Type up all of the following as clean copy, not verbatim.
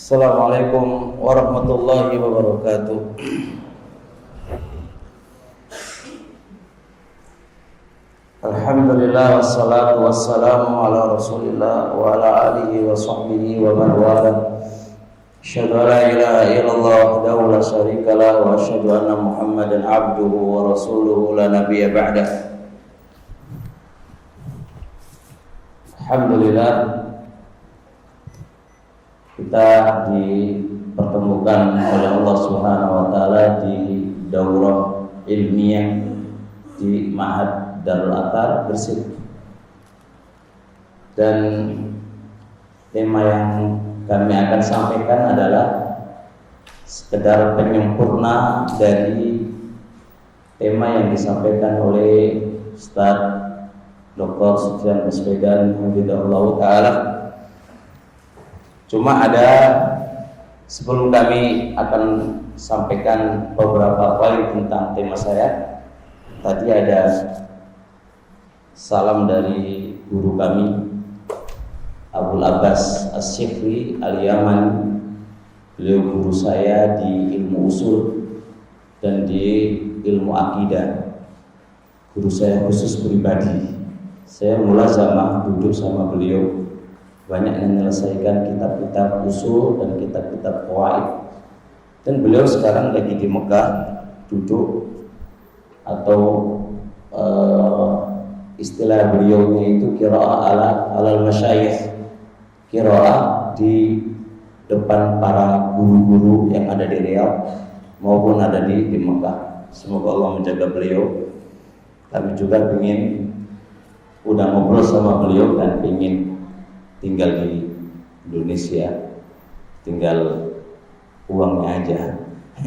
Assalamualaikum warahmatullahi wabarakatuh. Alhamdulillah wassalatu wassalamu ala Rasulillah wa ala alihi wa sahbihi wa man wala. Asyhadu an la ilaha illallah wahdahu la syarika lah wa asyhadu anna Muhammadan abduhu wa rasuluhu la nabiyya ba'dah. Alhamdulillah kita dipertemukan oleh Allah Subhanahu wa taala di daurah ilmiah di Ma'had Darul Athar Gresik. Dan tema yang kami akan sampaikan adalah sekedar penyempurna dari tema yang disampaikan oleh Ustaz Dr. Sufyan Baswedan hafizahullah taala. Cuma ada, sebelum kami akan sampaikan beberapa poin tentang tema saya, tadi ada salam dari guru kami Abul Abbas As-Syikri Al-Yaman. Beliau guru saya di ilmu usul dan di ilmu akidah, guru saya khusus pribadi. Saya mulazamah duduk sama beliau, banyak menyelesaikan kitab-kitab usul dan kitab-kitab qawaid. Dan beliau sekarang lagi di Mekah duduk, atau istilah beliaunya itu qiraah alal masyayikh, qiraah di depan para guru-guru yang ada di Riyadh maupun ada di Mekah. Semoga Allah menjaga beliau. Kami juga ingin udah ngobrol sama beliau dan ingin tinggal di Indonesia, tinggal uangnya aja.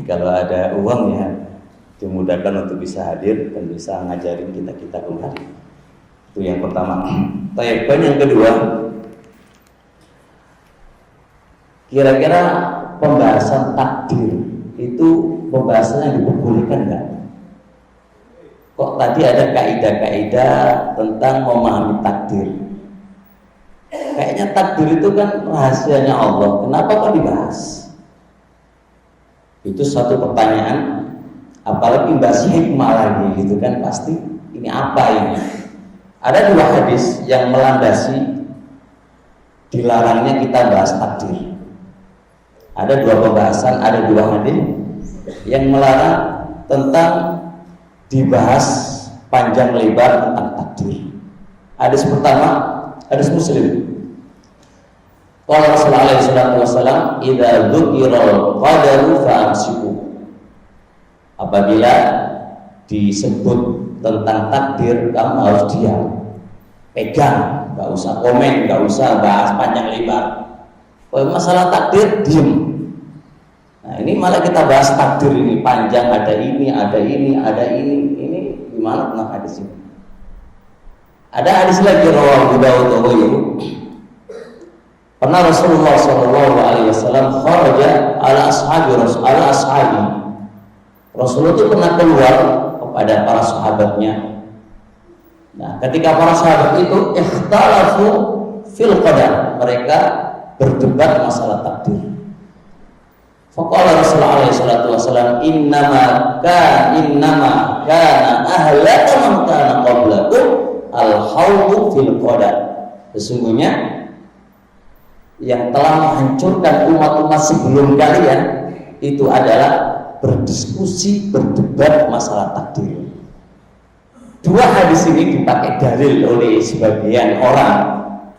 Kalau ada uangnya dimudahkan untuk bisa hadir dan bisa ngajarin kita kembali. Itu yang pertama. Poin yang kedua, kira-kira pembahasan takdir itu pembahasan yang diperbolehkan nggak? Kok tadi ada kaidah-kaidah tentang memahami takdir? Kayaknya takdir itu kan rahasianya Allah, kenapa kok dibahas? Itu satu pertanyaan. Apalagi bahas hikmah lagi gitu kan, pasti ini apa ini? Ada dua hadis yang melandasi dilarangnya kita bahas takdir. Ada dua pembahasan, ada dua hadis yang melarang tentang dibahas panjang lebar tentang takdir. Hadis pertama, hadis Muslim. Qala Rasulullah sallallahu alaihi wasallam, "Idza dzukiral qadaru fa'amsiku." Apabila disebut tentang takdir, kamu harus diam, pegang, nggak usah komen, nggak usah bahas panjang lebar. Kalau masalah takdir, diem. Nah, ini malah kita bahas takdir ini panjang, ada ini, ada ini, ada ini. Ini gimana tentang hadis ini? Ada hadis lagi rawahu Daud. Pernah Rasulullah SAW kharaja ala ashabi. Rasulullah itu pernah keluar kepada para sahabatnya. Nah, ketika para sahabat itu ikhtalafu fil qadar, mereka berdebat masalah takdir. Faqala Rasulullah SAW, innama kana ahlaka man kana qablakum al-hawdu fil qadar. Sesungguhnya yang telah menghancurkan umat-umat sebelum kalian itu adalah berdiskusi, berdebat masalah takdir. Dua hadis ini dipakai dalil oleh sebagian orang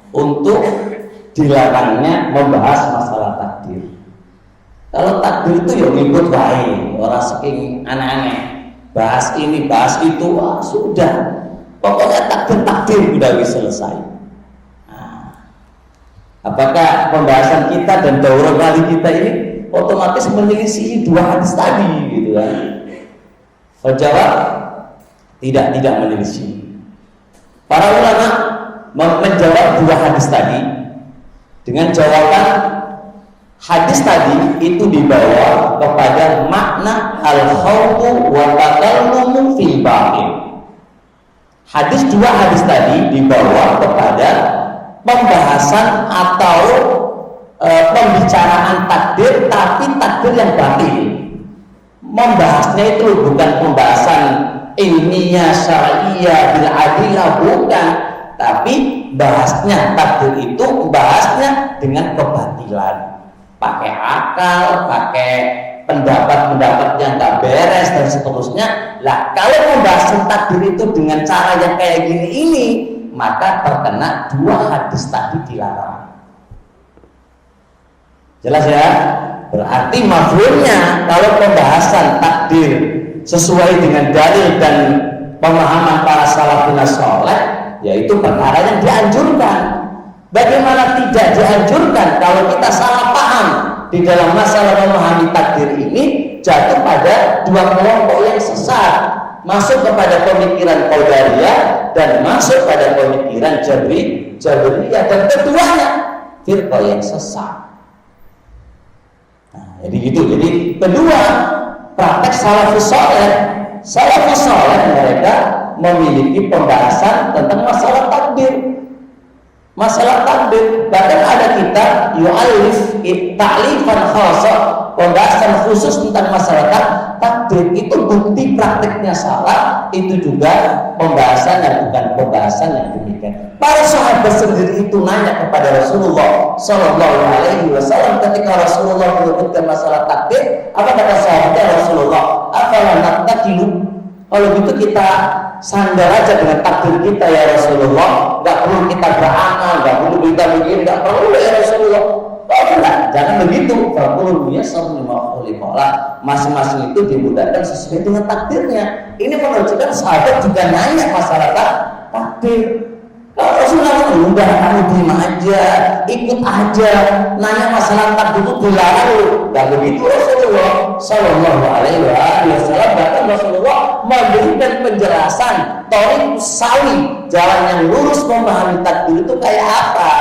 untuk dilarangnya membahas masalah takdir. Kalau takdir itu ya ngikut wae, orang saking aneh-aneh, bahas ini, bahas itu, wah sudah. Pokoknya takdir sudah selesai. Apakah pembahasan kita dan daurah kali kita ini otomatis menyelisihi dua hadis tadi gitu kan? Jawab tidak menyelisihi. Para ulama menjawab dua hadis tadi dengan jawaban hadis tadi itu dibawa kepada makna al-khawfu wa takallumu fil batil. Dua hadis tadi dibawa kepada pembahasan atau pembicaraan takdir, tapi takdir yang batil. Membahasnya itu bukan pembahasan ilmiah syariah bil adillah, bukan, tapi bahasnya takdir itu bahasnya dengan kebatilan, pakai akal, pakai pendapat-pendapat yang tak beres dan seterusnya. Lah kalau membahas takdir itu dengan cara yang kayak gini ini, maka terkena dua hadis tadi dilarang. Jelas ya? Berarti mafhumnya kalau pembahasan takdir sesuai dengan dalil dan pemahaman para salafun saleh, yaitu perkara yang dianjurkan. Bagaimana tidak dianjurkan kalau kita salah paham di dalam masalah memahami takdir ini, jatuh pada dua kelompok yang sesat, masuk kepada pemikiran qadariyah dan masuk pada pemikiran jabriyah, dan keduanya firqah yang sesat. Nah, jadi gitu. Jadi kedua, praktek salafus saleh mereka memiliki pembahasan tentang masalah takdir. Bahkan ada kitab yu'alif ta'lifan khassa, pembahasan khusus tentang masalah takdir. Itu bukti prakteknya salah, itu juga pembahasan yang bukan pembahasan yang demikian. Para sahabat sendiri itu nanya kepada Rasulullah Shallallahu Alaihi Wasallam ketika Rasulullah menyebutkan masalah takdir, apa kata sahabatnya? Rasulullah, afalan nattakilu, kalau gitu kita sandar aja dengan takdir kita ya Rasulullah, nggak perlu kita beramal, nggak perlu kita begini, nggak perlu ya Rasulullah. Oh enggak, jangan begitu. Fakul yasar lima khuliqah, masing-masing itu dimudahkan sesuai dengan takdirnya. Ini menunjukkan sahabat juga nanya masalah takdir. Kalau Rasulullah udah kamu terima aja, ikut aja, nanya masalah takdir itu dilarang. Nggak begitu Rasulullah Shallallahu Alaihi Wasallam. Bahkan Rasulullah memberikan penjelasan thoriq sawi, jalan yang lurus memahami takdir itu kayak apa.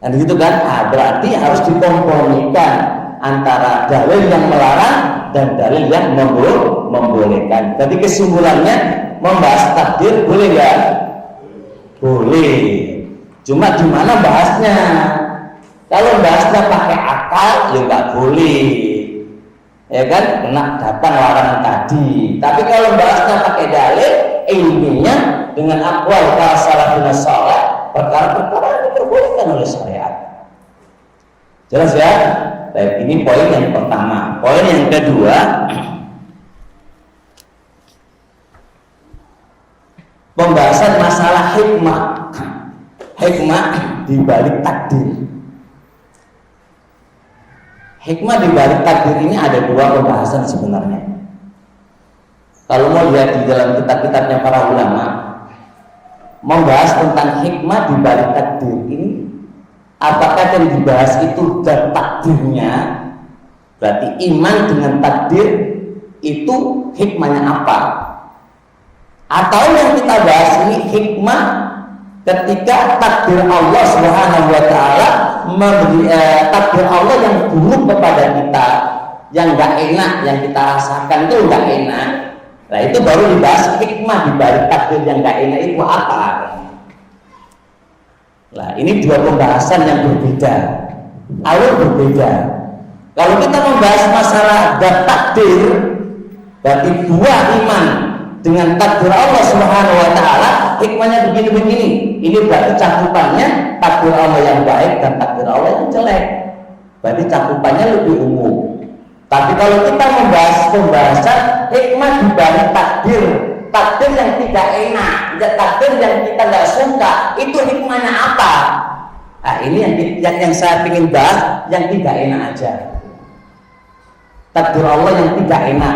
Dan gitu kan, berarti harus dikompromikan antara dalil yang melarang dan dalil yang membolehkan. Jadi kesimpulannya, membahas takdir boleh nggak? Boleh. Cuma di mana bahasnya? Kalau bahasnya pakai akal, ya nggak boleh. Ya kan, kena dapat larangan tadi. Tapi kalau bahasnya pakai dalil ilmiah dengan aqwal para salafun saleh, perkara-perkara yang diperbolehkan oleh syariat. Jelas ya? Baik, ini poin yang pertama. Poin yang kedua, pembahasan masalah hikmah di balik takdir. Hikmah di balik takdir ini ada dua pembahasan sebenarnya. Kalau mau lihat di dalam kitab-kitabnya para ulama, membahas tentang hikmah di balik takdir ini, apakah yang dibahas itu dan takdirnya, berarti iman dengan takdir itu hikmahnya apa? Atau yang kita bahas ini hikmah ketika takdir Allah Subhanahu wa taala memberi takdir Allah yang buruk kepada kita, yang enggak enak, yang kita rasakan itu enggak enak. Nah, itu baru dibahas hikmah di balik takdir yang enggak enak itu apa? Nah, ini dua pembahasan yang berbeda, alur berbeda. Kalau kita membahas masalah takdir, berarti dua iman dengan takdir Allah Subhanahu wa taala, hikmahnya begini-begini. Ini berarti cakupannya takdir Allah yang baik dan takdir Allah yang jelek. Berarti cakupannya lebih umum. Tapi kalau kita membahas pembahasan hikmah di balik takdir, takdir yang tidak enak, takdir yang kita nggak suka, itu hikmahnya apa? Nah, ini yang saya ingin bahas, yang tidak enak aja. Takdir Allah yang tidak enak,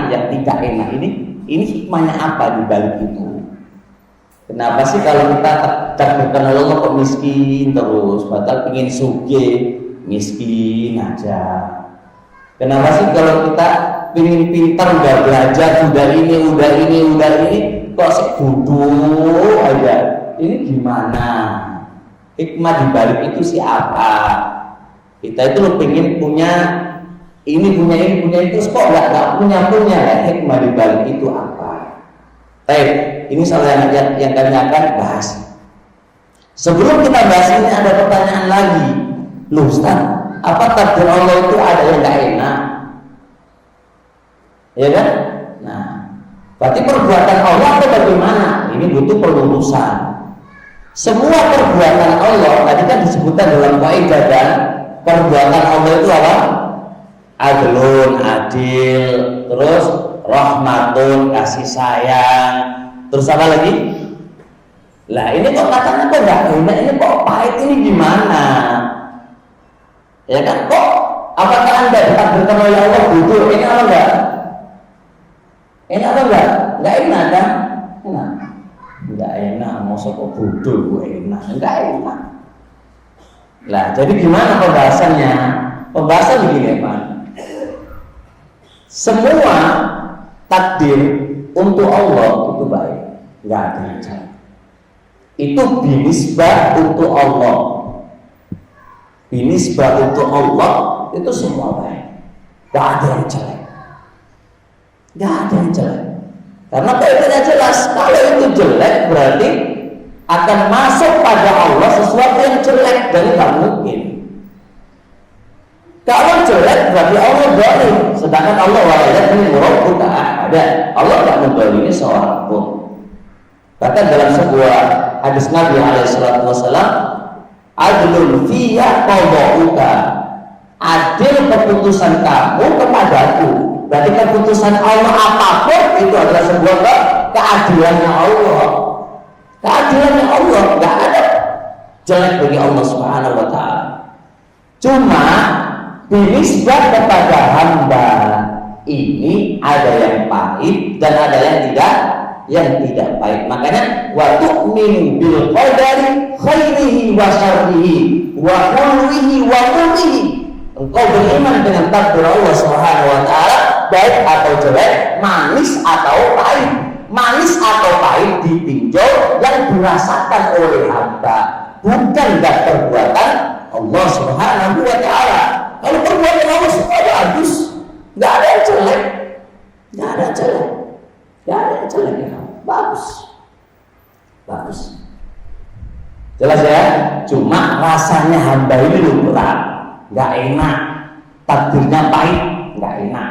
ini hikmahnya apa di balik itu? Kenapa sih kalau kita takdirkan Allah kok miskin terus, padahal ingin sugih, miskin aja? Kenapa sih kalau kita ingin pintar, nggak belajar, udah ini, kok sekudu aja? Ini gimana? Hikmah di balik itu sih apa? Kita itu pengen punya ini, punya itu, kok nggak punya ya? Hikmah di balik itu apa? Baik, ini salah yang kami akan bahas. Sebelum kita bahas ini ada pertanyaan lagi. Loh Ustaz, apa takdir Allah itu ada yang gak enak? Ya kan? Nah, berarti perbuatan Allah itu bagaimana? Ini butuh pelurusan. Semua perbuatan Allah tadi kan disebutkan dalam kaidah dan perbuatan Allah itu apa? Adlun, adil, terus rahmatun, kasih sayang, terus apa lagi? Lah ini kok katanya kok nggak enak, ini kok pahit, ini gimana? Ya kan kok? Apakah anda ditakdirkan oleh Allah bodoh? Ini apa enggak? Enak apa enggak? Enggak enak kan? Enak. Enggak enak, masa kok bodoh gue enak? Enggak enak. Lah jadi gimana pembahasannya? Pembahasan begini Pak. Semua takdir untuk Allah itu baik, enggak ada yang jelek. Itu binisbah untuk Allah. Binisbah untuk Allah itu semua baik, enggak ada yang jelek. Enggak ada yang jelek. Karena kaidahnya jelas, kalau itu jelek berarti akan masuk pada Allah sesuatu yang jelek, dan tidak mungkin. Kalau jelek berarti Allah zalim, sedangkan Allah wa'alaihim rabbuka ahada. Allah tidak menzalimi seorang pun. Bahkan dalam sebuah hadis Nabi alaihissalatu wassalam, adlun fiyya qada'uka, adil keputusan kamu kepadaku. Berarti keputusan Allah apapun itu adalah sebuah keadilannya Allah. Keadilannya Allah, nggak ada jelek bagi Allah Subhanahu wa taala. Cuma binisbah kepada hamba ini ada yang pahit dan ada yang tidak pahit. Makanya wa tu'minu bil qadari khairihi wa syarrihi wa hulwihi wa murrihi. Engkau beriman dengan takdir Allah Subhanahu wa taala, baik atau jelek, manis atau pahit. Manis atau pahit ditinjau yang dirasakan oleh hamba, bukan perbuatan Allah Subhanahu wa taala. Kalau perbuatan Allah semua bagus, nggak ada yang jelek, nggak ada yang jelek, nggak ada yang jelek ya, bagus, bagus. Jelas ya? Cuma rasanya hamba ini berat, nggak enak, takdirnya pahit, nggak enak.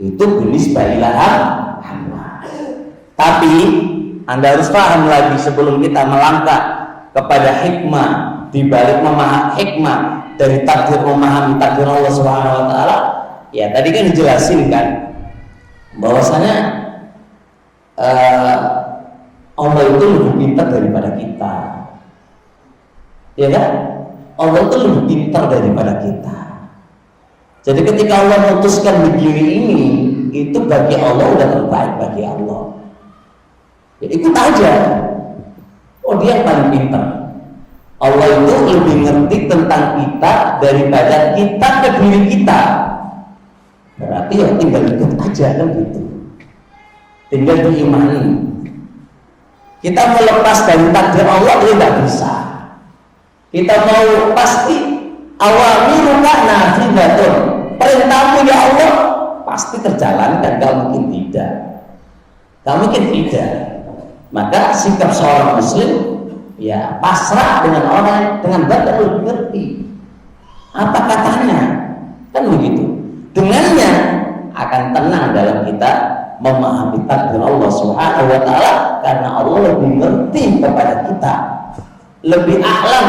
Itu jenis bailah hamba. Tapi Anda harus paham lagi sebelum kita melangkah kepada hikmah di balik memahami hikmah dari takdir, memahami takdir Allah Subhanahu wa taala. Ya tadi kan dijelasin kan bahwasanya Allah itu lebih pintar daripada kita. Ya kan? Allah itu lebih pintar daripada kita. Jadi ketika Allah memutuskan begini ini, itu bagi Allah udah terbaik bagi Allah. Ya, ikut aja. Oh dia yang paling pintar. Allah itu lebih ngerti tentang kita daripada kita ke diri kita. Berarti ya tinggal ikut aja kan gitu. Tinggal diimani. Kita melepas dari takdir Allah itu tidak bisa. Kita mau pasti awamiruka nafidatun, perintahmu ya Allah pasti terjalankan, gak mungkin tidak. Gak mungkin tidak. Maka sikap seorang muslim ya pasrah dengan orang dengan batin lebih ngerti apa katanya, kan begitu. Dengannya akan tenang dalam kita memahami takdir Allah Subhanahu wa taala, karena Allah lebih ngerti kepada kita, lebih alam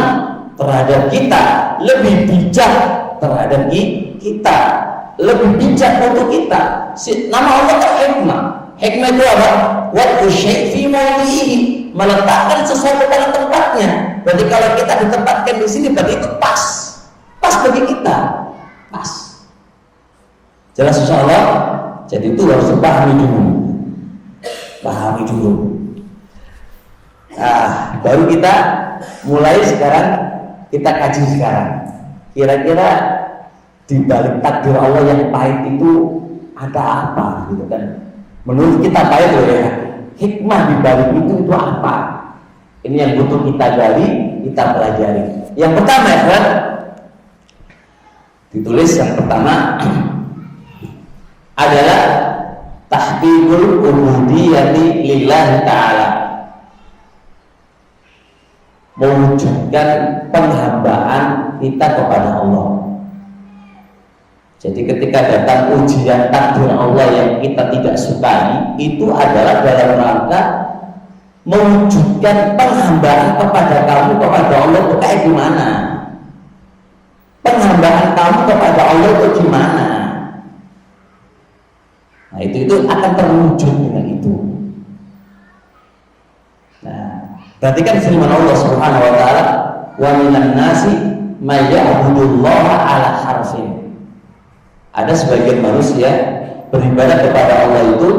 terhadap kita, lebih bijak terhadap kita, lebih bijak untuk kita. Nama Allah kan hikmah. Hikmah itu apa? Wa syai' fi mawdi'ihi, meletakkan sesuatu pada tempatnya. Berarti kalau kita ditempatkan di sini berarti itu pas bagi kita, pas. Jelas insyaallah. Jadi itu harus dipahami dulu. Pahami dulu. Nah, baru kita mulai sekarang, kita kaji sekarang. Kira-kira di balik takdir Allah yang pahit itu ada apa gitu kan? Menurut kita pahit loh ya. Hikmah di balik itu apa? Ini yang butuh kita gali, kita pelajari. Yang pertama ya kan? Ditulis yang pertama adalah tahqiqul ubudiyyati lillahi ta'ala, mewujudkan penghambaan kita kepada Allah. Jadi ketika datang ujian takdir Allah yang kita tidak sukai, itu adalah dalam rangka mewujudkan penghambaan kepada kamu kepada Allah itu kayak gimana? Penghambaan kamu kepada Allah itu gimana? Nah itu akan terwujud dengan itu. Nah, berarti kan firman Allah Subhanahu wa taala, wa minan nasi may ya'budullaha ala harfin. Ada sebagian manusia beribadah kepada Allah itu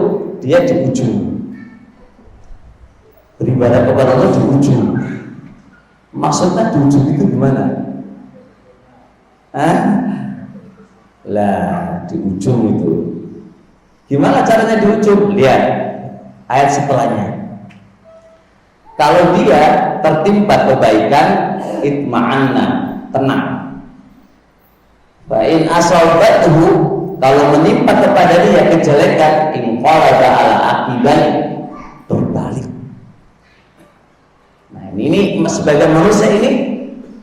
dia di ujung. Beribadah kepada Allah di ujung. Maksudnya di ujung itu gimana? Lah di ujung itu gimana caranya di ujung? Lihat ayat setelahnya. Kalau dia tertimpa kebaikan, itma'anna, tenang. Fa'in asabathu, kalau menimpa kepada dia kejelekan, inqalaba ala aqibai, berbalik. Nah ini sebagian manusia ini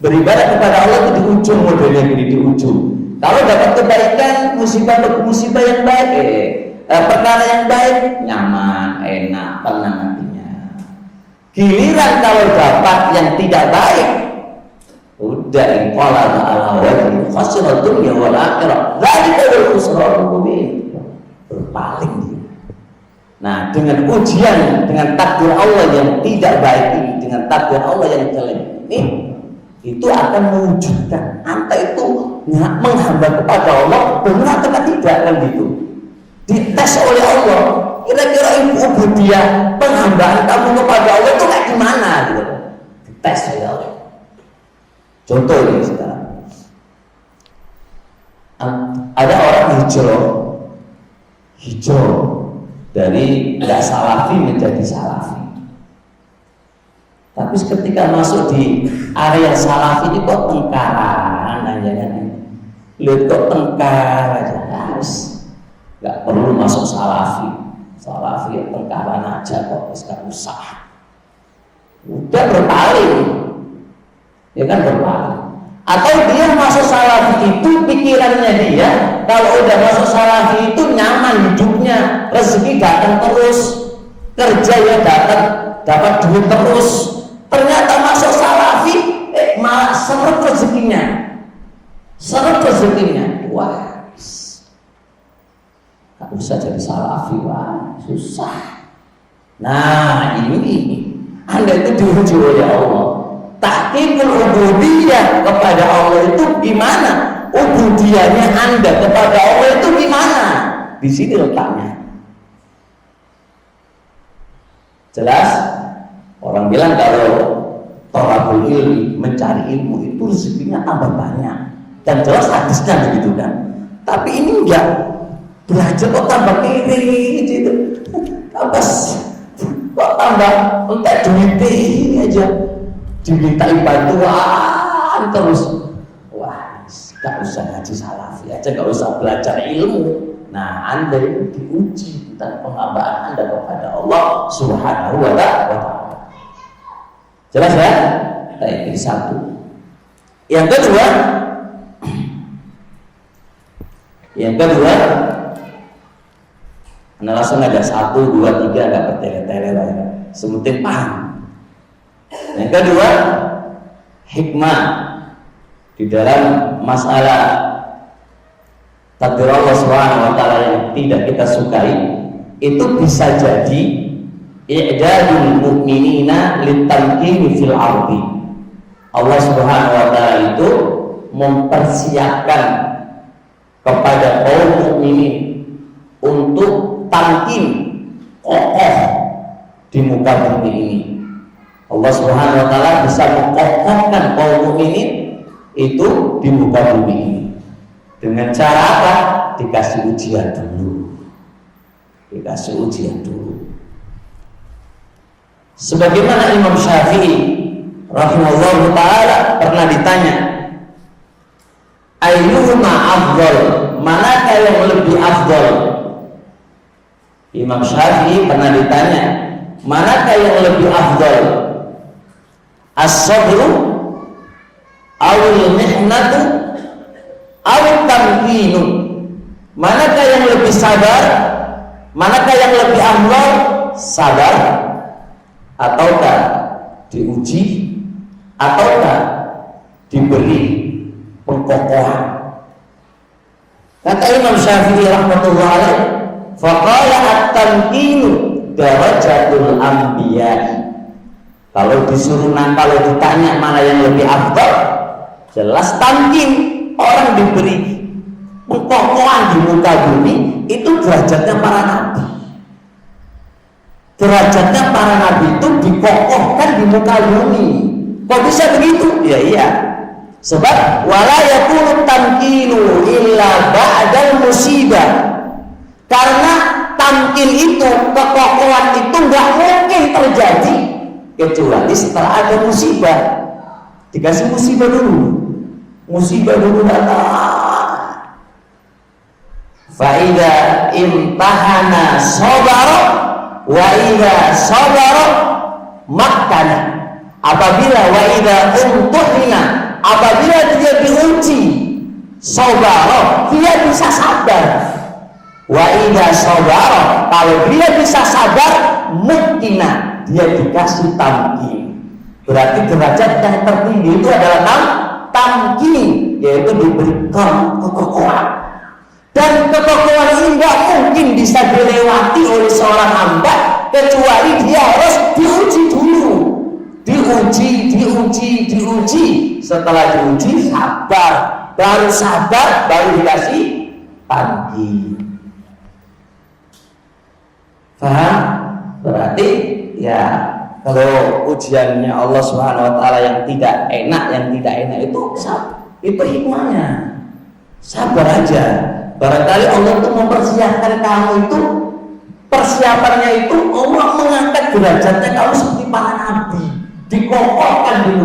beribadah kepada Allah itu di ujung, modelnya ini di ujung. Kalau dapat kebaikan, musibah yang baik, perkara yang baik, nyaman, enak, tenang hatinya. Giliran kalau dapat yang tidak baik, udah inqalaba ala wajhi khasirat dunya wal akhirah. Dzalika wal khusranul mubin. Berpaling dia. Nah, dengan ujian, dengan takdir Allah yang tidak baik ini, dengan takdir Allah yang jelek ini, itu akan mewujudkan anta itu menghamba kepada Allah benar atau tidak kan gitu. Dites oleh Allah. Kira-kira ubudiyah penghambaan kamu kepada Allah itu kayak gimana gitu. Dites oleh Allah. Contoh ini sekarang, ada orang hijrah dari nggak salafi menjadi salafi. Tapi ketika masuk di area salafi itu kok tengkaran aja kan? Lihat kok tengkar aja, harus nggak perlu masuk salafi. Salafi ya tengkaran aja kok, nggak usah. Udah berpaling. Ya kan berpaling. Atau dia masuk salafi itu pikirannya dia kalau udah masuk salafi itu nyaman hidupnya, rezeki datang terus, kerja ya datang, dapat duit terus. Ternyata masuk salafi malah seret rezekinya. Wah, gak usah jadi salafi, wah susah. Nah ini Anda itu diuji oleh Allah. Tahqiqul ubudiyah kepada Allah itu gimana? Ubudiyahnya Anda kepada Allah itu gimana? Di sini letaknya. Jelas? Orang bilang kalau thalabul ilmi, mencari ilmu itu rezekinya tambah banyak. Dan jelas hadisnya begitu kan. Tapi ini enggak, belajar kok tambah kiri gitu. Kok tambah enggak duit ini aja. Dimintai bantuan terus. Wah, gak usah ngaji salafi aja, gak usah belajar ilmu. Nah, Anda itu diuji tentang penghambaan Anda kepada Allah Subhanahu wa ta'ala. Jelas ya? Nah, ini satu. Yang kedua, Anda langsung ada 1, 2, 3 gak bertele-tele lah ya. Semutin paham. Yang kedua, hikmah di dalam masalah takdir Allah Subhanahu wa ta'ala yang tidak kita sukai, itu bisa jadi i'dadul mu'minina litamkini fil ardi. Allah Subhanahu wa ta'ala itu mempersiapkan kepada kaum mukminin untuk tamkin, kokoh di muka bumi ini. Allah Subhanahu wa ta'ala bisa mengokohkan kaum mukminin itu di muka bumi ini. Dengan cara apa? Dikasih ujian dulu. Sebagaimana Imam Syafi'i rahimahullah ta'ala pernah ditanya, ayyuhuma afdal, manakah yang lebih afdal? Imam Syafi'i pernah ditanya, manakah yang lebih afdal? As-sabru aw awil mihnatu awil tamkinu. Manakah yang lebih sabar? Manakah yang lebih afdal? Sabar ataukah diuji ataukah diberi pengkokohan? Kata Imam Syafi'i rahmatullah alaih, faqala at-tamkinu darajatul anbiya. Kalau kalau ditanya mana yang lebih afdal, jelas tamkin, orang diberi pengkokohan di muka bumi, itu derajatnya para nabi. Derajatnya para nabi itu dikokohkan di muka bumi. Kok bisa begitu? Ya iya. Sebab wala yakunu tamkinu illa ba'dal musibah. Karena tamkin itu, kekokohan itu nggak mungkin terjadi kecuali setelah ada musibah. Dikasih musibah dulu datang. Faida imtahana sabara wa idza sabara makkana. Apabila wa idza umtuhina, apabila dia diuji sabara, dia bisa sabar. Wa idza sabara, kalau dia bisa sabar, mukina, dia dikasih tamkin. Berarti derajat yang tertinggi itu adalah tamkin, yaitu diberikan kekokohan. Dan kekokohan ini nggak mungkin bisa dilewati oleh seorang hamba kecuali dia harus diuji dulu, diuji. Setelah diuji sabar, baru dikasih tamkin. Paham? Berarti ya kalau ujiannya Allah Subhanahu wa taala yang tidak enak itu hikmahnya. Sabar aja. Barangkali Allah itu mempersiapkan kamu itu, persiapannya itu Allah mengangkat derajatnya kamu seperti para nabi, dikokohkan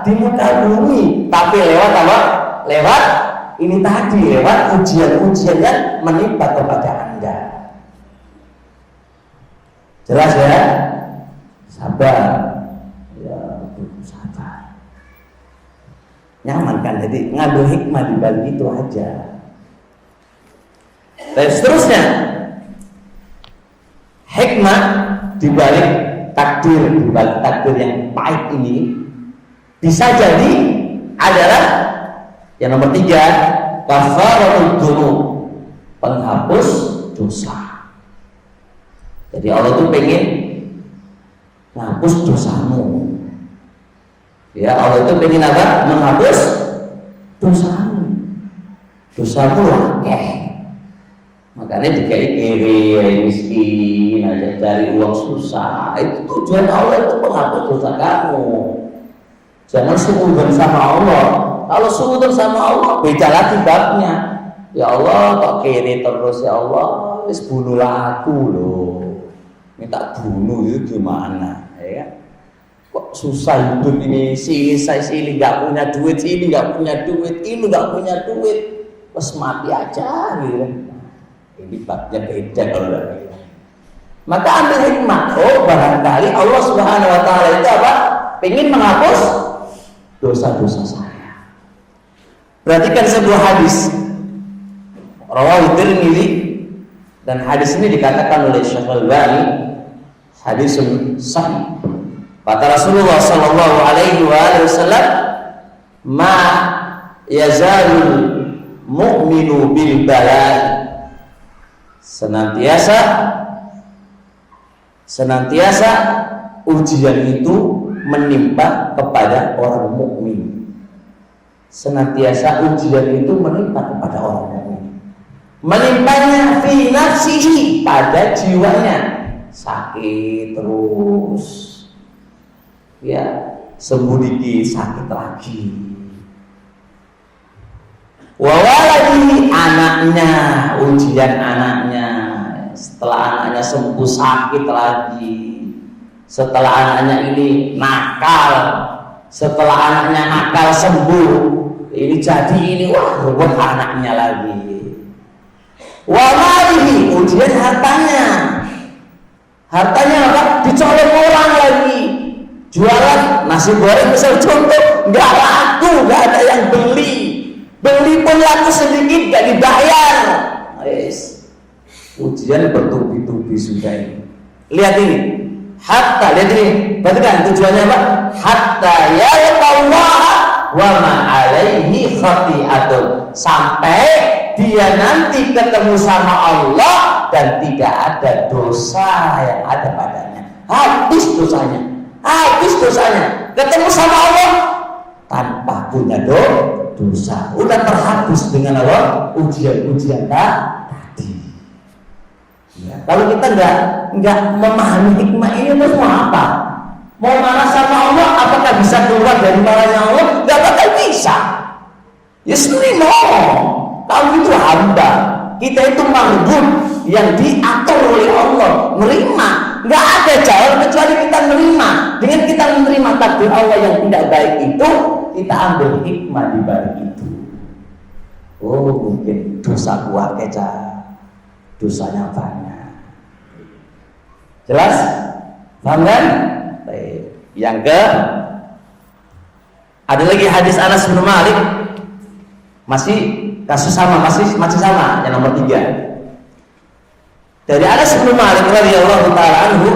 di muka bumi. Tapi lewat apa? Lewat ini tadi, lewat ujian-ujian yang menimpa kepada Anda. Jelas ya? Sabar. Ya, sabar. Nyaman kan? Jadi ngambil hikmah di balik itu aja. Dan seterusnya, hikmah di balik takdir yang pahit ini bisa jadi adalah yang nomor 3, kafaratul dzunub, penghapus dosa. Jadi Allah tuh pengen menghapus dosamu. Ya, Allah itu pengen apa? Menghapus dosamu. Dosamu akeh. Makanya dikai kiri, miskin aja, cari uang susah. Itu tujuan Allah itu menghapus dosa kamu. Jangan suudzon sama Allah. Kalau suudzon sama Allah, beda lagi babnya. Ya Allah, kok kiri terus ya Allah, wis bunuhlah aku loh. Minta bunuh itu gimana? Ya? Kok susah hidup ini, sini nggak punya duit, ini nggak punya duit, terus mati aja gitu. Ini babnya beda kalau lagi. Maka ambil hikmah. Oh, barangkali Allah Subhanahu wa taala itu apa? Pengen menghapus dosa-dosa saya. Perhatikan sebuah hadis rawahu Tirmidzi, dan hadis ini dikatakan oleh Syekh Al-Albani hadisun sahih. Kata Rasulullah sallallahu alaihi wasallam, "Ma yazalul mu'minu bil bala'i." Senantiasa ujian itu menimpa kepada orang mukmin. Senantiasa ujian itu menimpa kepada orang mukmin. Menimpanya fi nafsihi, pada jiwanya, sakit terus. Ya, sembuh dikit sakit lagi. Wa waladihi, anaknya, ujian anaknya. Setelah anaknya sembuh sakit lagi. Setelah anaknya ini nakal, setelah anaknya nakal sembuh, ini jadi ini, wah, ruwet anaknya lagi. Wa malihi, ujian hartanya. Hartanya apa? Dicolong orang lagi. Jualan nasi goreng misal contoh, nggak laku laku, nggak ada yang beli. Beli pun laku sedikit, nggak dibayar. Yes. Ujian bertubi-tubi sudah ini. Lihat ini. Hatta, lihat ini. Perhatikan tujuannya apa? Hatta yalqallaha wa ma alaihi khati'atun. Sampai dia nanti ketemu sama Allah dan tidak ada dosa yang ada padanya. Habis dosanya. Habis dosanya. Ketemu sama Allah tanpa punya dosa. Udah terhapus dengan Allah ujian-ujian tadi. Ya, kalau kita nggak memahami hikmah ini, terus mau apa? Mau marah sama Allah? Apakah bisa keluar dari marahnya Allah? Nggak bakal bisa. Ya sendiri mau. Kamu itu hamba. Kita itu makhluk yang diatur oleh Allah. Menerima. Nggak ada jalan kecuali kita menerima. Dengan kita menerima takdir Allah yang tidak baik itu, kita ambil hikmah di balik itu. Oh, mungkin dosa gua kejar. Dosanya banyak. Jelas? Paham kan? Yang ke ada lagi hadis Anas bin Malik, masih kasus sama, masih sama, yang nomor 3. Dari Anas bin Malik radhiyallahu taala anhu,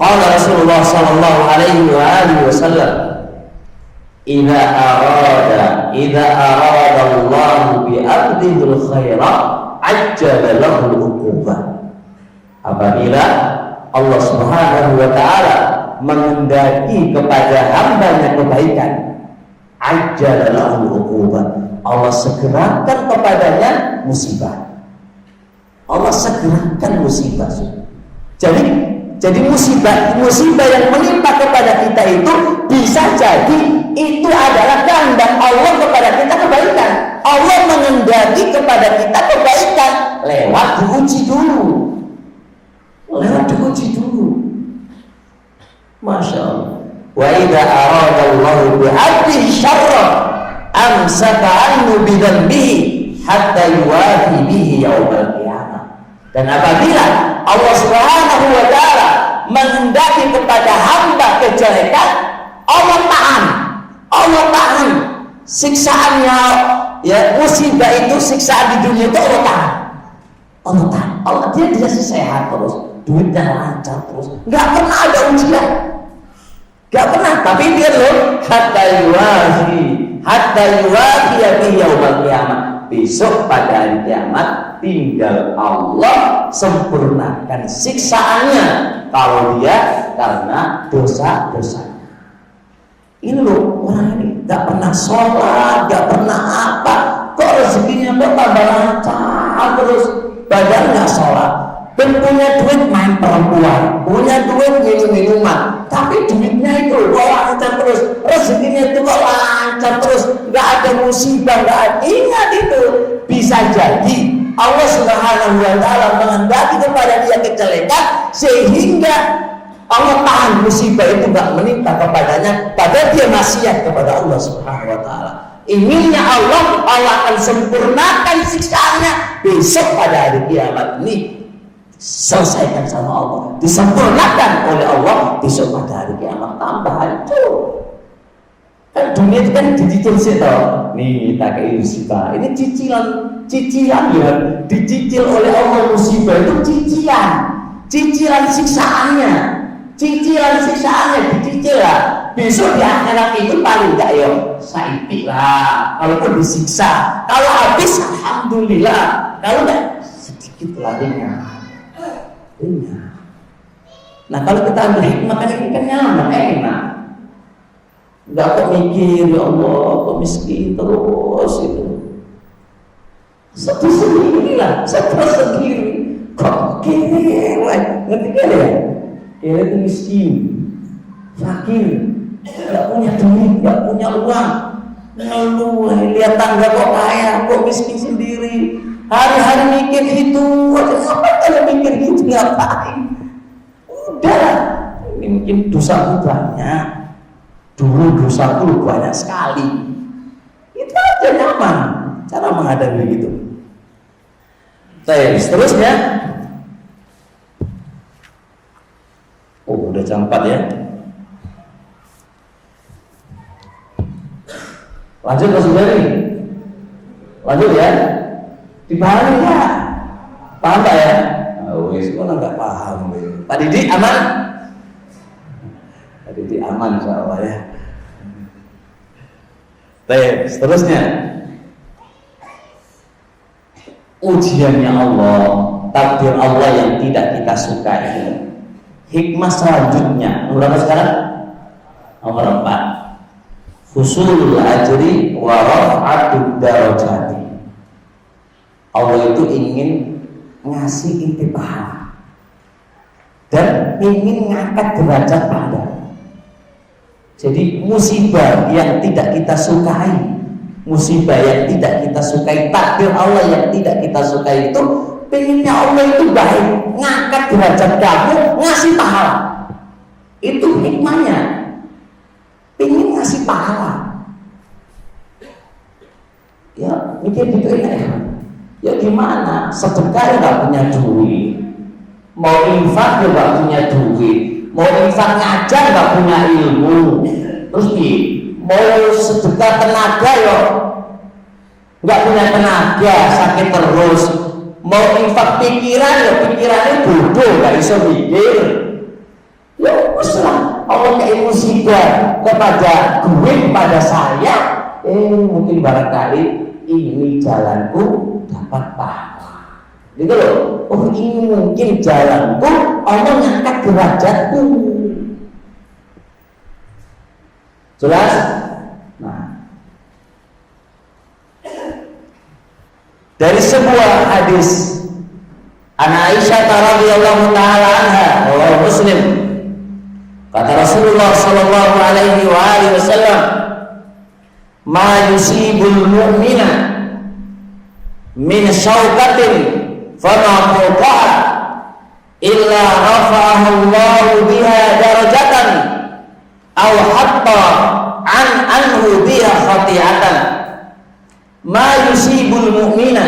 qala Rasulullah sallallahu alaihi wa alihi wasallam, idza arada Allah bi 'abdil khaira ajjala lahu al-uqubah. Apabila Allah Subhanahu wa taala menghendaki kepada hambanya kebaikan, ajjala lahu al-uqubah. Allah segerakan kepadanya musibah. Allah segerakan musibah. Jadi musibah yang menimpa kepada kita itu bisa jadi itu adalah kehendak Allah kepada kita kebaikan. Allah menghendaki kepada kita kebaikan lewat diuji dulu. Masya Allah. Wa idza arada Allahu bi 'abdihi syarra amsaka anhu bi dhanbihi hatta yuwafi bihi yaumal qiyamah. Dan apabila Allah Subhanahu wa taala menghendaki kepada hamba kejelekan, Allah tahan siksaannya, ya, musibah itu, siksaan di dunia itu Allah tahan. Allah dia dikasih sehat terus, duitnya lancar terus, nggak pernah ada ujian, nggak pernah. Tapi dia loh hatta yuwafi yaumal qiyamah. Besok pada hari kiamat tinggal Allah sempurnakan siksaannya kalau dia karena dosa-dosanya. Ini loh, orang ini gak pernah sholat, gak pernah apa, kok rezekinya kok tambah lancar terus, badan gak sholat, dan punya duit main perempuan, punya duit minum-minuman, tapi duitnya itu lancar terus, rezekinya itu kok lancar terus, gak ada musibah, gak ada. Ingat itu, bisa jadi Allah Subhanahu wa taala menghendaki kepada dia kejelekan sehingga Allah tahan musibah itu gak menimpa kepadanya, padahal dia maksiat kepada Allah Subhanahu wa taala. Inginnya Allah akan sempurnakan siksaannya besok pada hari kiamat ini, selesaikan sama Allah, disempurnakan oleh Allah besok pada hari kiamat, tambah hancur. Kan dunia itu kan dicicil sih toh. Nih tak kayak musibah. Ini cicilan ya, dicicil oleh Allah musibah itu cicilan siksaannya. Dicicil lah. Besok di akhirat itu paling enggak ya saiki lah. Kalaupun disiksa, kalau habis alhamdulillah. Kalau enggak sedikit lah ringan. Nah kalau kita ambil hikmah kan ini kan nyaman, enak. Enggak kok mikir ya Allah kok miskin terus itu. Stres sendiri. Kok gini, ngerti kan ya? Dia itu miskin, fakir, nggak punya duit, nggak punya uang. Ngeluh, lihat tangga kok kaya, kok miskin sendiri. Hari-hari mikir itu, apa kalau mikir gitu ngapain? Udah, ini mungkin dosa banyak. Dulu dosaku banyak sekali. Itu aja nyaman cara menghadapi gitu. Seterusnya. Oh, udah jam 4 ya. Lanjut Mas Sudari. Lanjut ya. Dipahami nggak? Paham nggak ya? Wis kok nggak paham. Pak Didi aman? Pak Didi aman insyaallah ya. Baik, seterusnya. Ujiannya Allah, takdir Allah yang tidak kita sukai. Hikmah selanjutnya, nomor berapa sekarang? Nomor 4. Husulul ajri wa raf'atud darajati. Allah itu ingin ngasih inti pahala dan ingin ngangkat derajat pahala. Jadi musibah yang tidak kita sukai, musibah yang tidak kita sukai, takdir Allah yang tidak kita sukai itu, pengennya Allah itu baik, ngangkat derajat kamu, ngasih pahala. Itu hikmahnya, pengen ngasih pahala. Ya mikir gitu ya. Ya gimana? Sedekah nggak punya duit, mau infak nggak punya duit, mau infak ngajar nggak punya ilmu, terus mau sedekah tenaga ya nggak punya tenaga, sakit terus. Mau infak pikiran ya pikirannya bodoh, nggak bisa mikir. Ya usah Allah kayak musibah kepada duit pada saya, mungkin barangkali ini jalanku dapat pahala. Gitu loh. Oh ini mungkin jalanku Allah ngangkat derajatku. Jelas? Nah, dari sebuah hadis An Aisyah radhiyallahu taala anha, riwayat Muslim, kata Rasulullah sallallahu alaihi wa alihi wasallam, "Ma yusibul mu'mina min syaukatin fama qata'a illa rafa'ahu Allahu biha darajatan aw hatta anhu biha khati'atan." Ma yusibul mu'mina,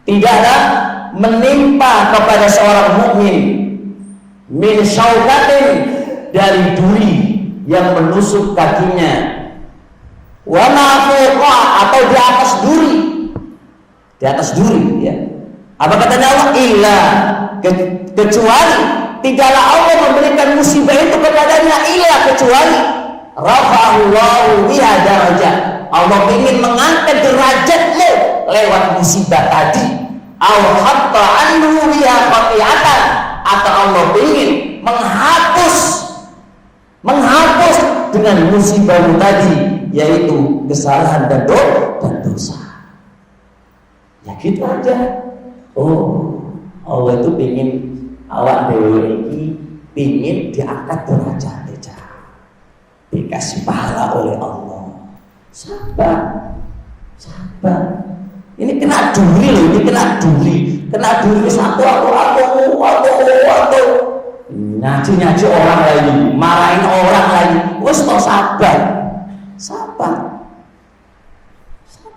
tidaklah menimpa kepada seorang mukmin min syaukatin, dari duri yang menusuk kakinya, wa ma fuqa, atau di atas duri, di atas duri ya. Apa katanya Allah? Illa, kecuali tidaklah Allah memberikan musibah itu kepadanya, illa kecuali rafa'allahu biha darajat, Allah ingin mengangkat derajatmu lewat musibah tadi. Aw hatta anhu biha khati'atan, atau Allah ingin menghapus dengan musibahmu tadi, yaitu kesalahan dan dosa. Ya gitu aja. Oh, Allah itu ingin awak dewe ini ingin diangkat derajat aja, dikasih pahala oleh Allah. Sabar. Ini kena duri loh, ini kena duri satu ngaji orang lagi, marahin orang lagi. Wes toh sabar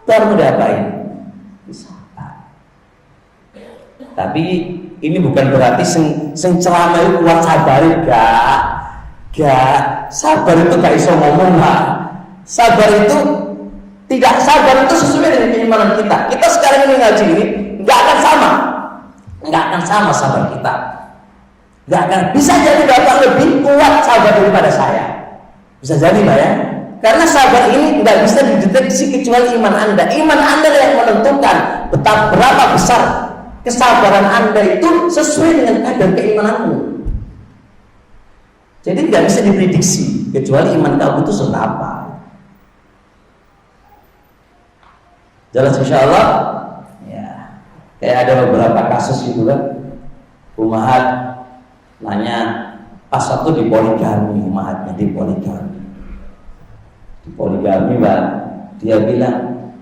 mau diapain? Sabar. Tapi ini bukan berarti sing ceramah itu kuat sabar, gak. Sabar itu gak iso ngomong lah. Sabar itu tidak, sabar itu sesuai dengan keimanan kita. Kita sekarang ini ngaji ini nggak akan sama sabar kita. Nggak akan, bisa jadi Bapak lebih kuat sabar daripada saya. Bisa jadi Mbak ya. Karena sabar ini nggak bisa dideteksi kecuali iman Anda. Iman Anda yang menentukan berapa besar kesabaran Anda itu sesuai dengan kadar keimananmu. Jadi nggak bisa diprediksi kecuali iman kamu itu seberapa. Jelas insyaallah ya. Kayak ada beberapa kasus gitu kan, umahat nanya pas waktu di poligami, umahatnya di poligami Mbak, dia bilang,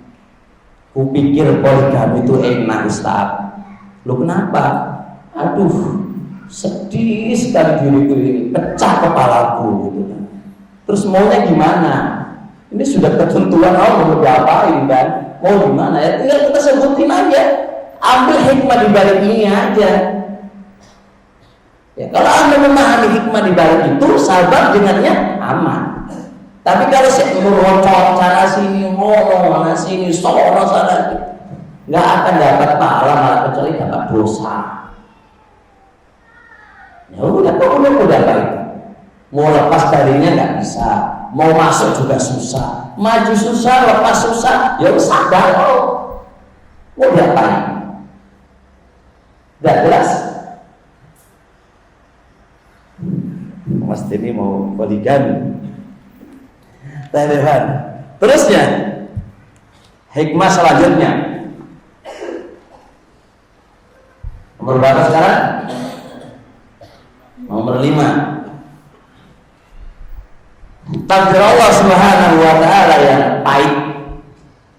kupikir poligami itu enak Ustaz. Lu kenapa? Aduh, sedih sekali diriku ini, pecah kepalaku gitu kan. Terus maunya gimana? Ini sudah ketentuan Allah mau diapain kan? Mau gimana ya? Tinggal kita sebutin aja, ambil hikmah di balik ini aja. Ya, kalau Anda memahami hikmah di balik itu, sabar dengannya aman. Tapi kalau saya merocot cara sini, ngomong sini, sono sana, nggak akan dapat pahala, malah kecuali dapat dosa. Ya udah, kok udah baik. Mau lepas darinya nggak bisa, mau masuk juga susah, maju susah, lepas susah, ya sadar loh. Mau diapain? Nggak jelas. Mas ini mau poligami. Terusnya, hikmah selanjutnya. Nomor berapa sekarang? Nomor 5. Takdir Allah Subhanahu wa taala yang pahit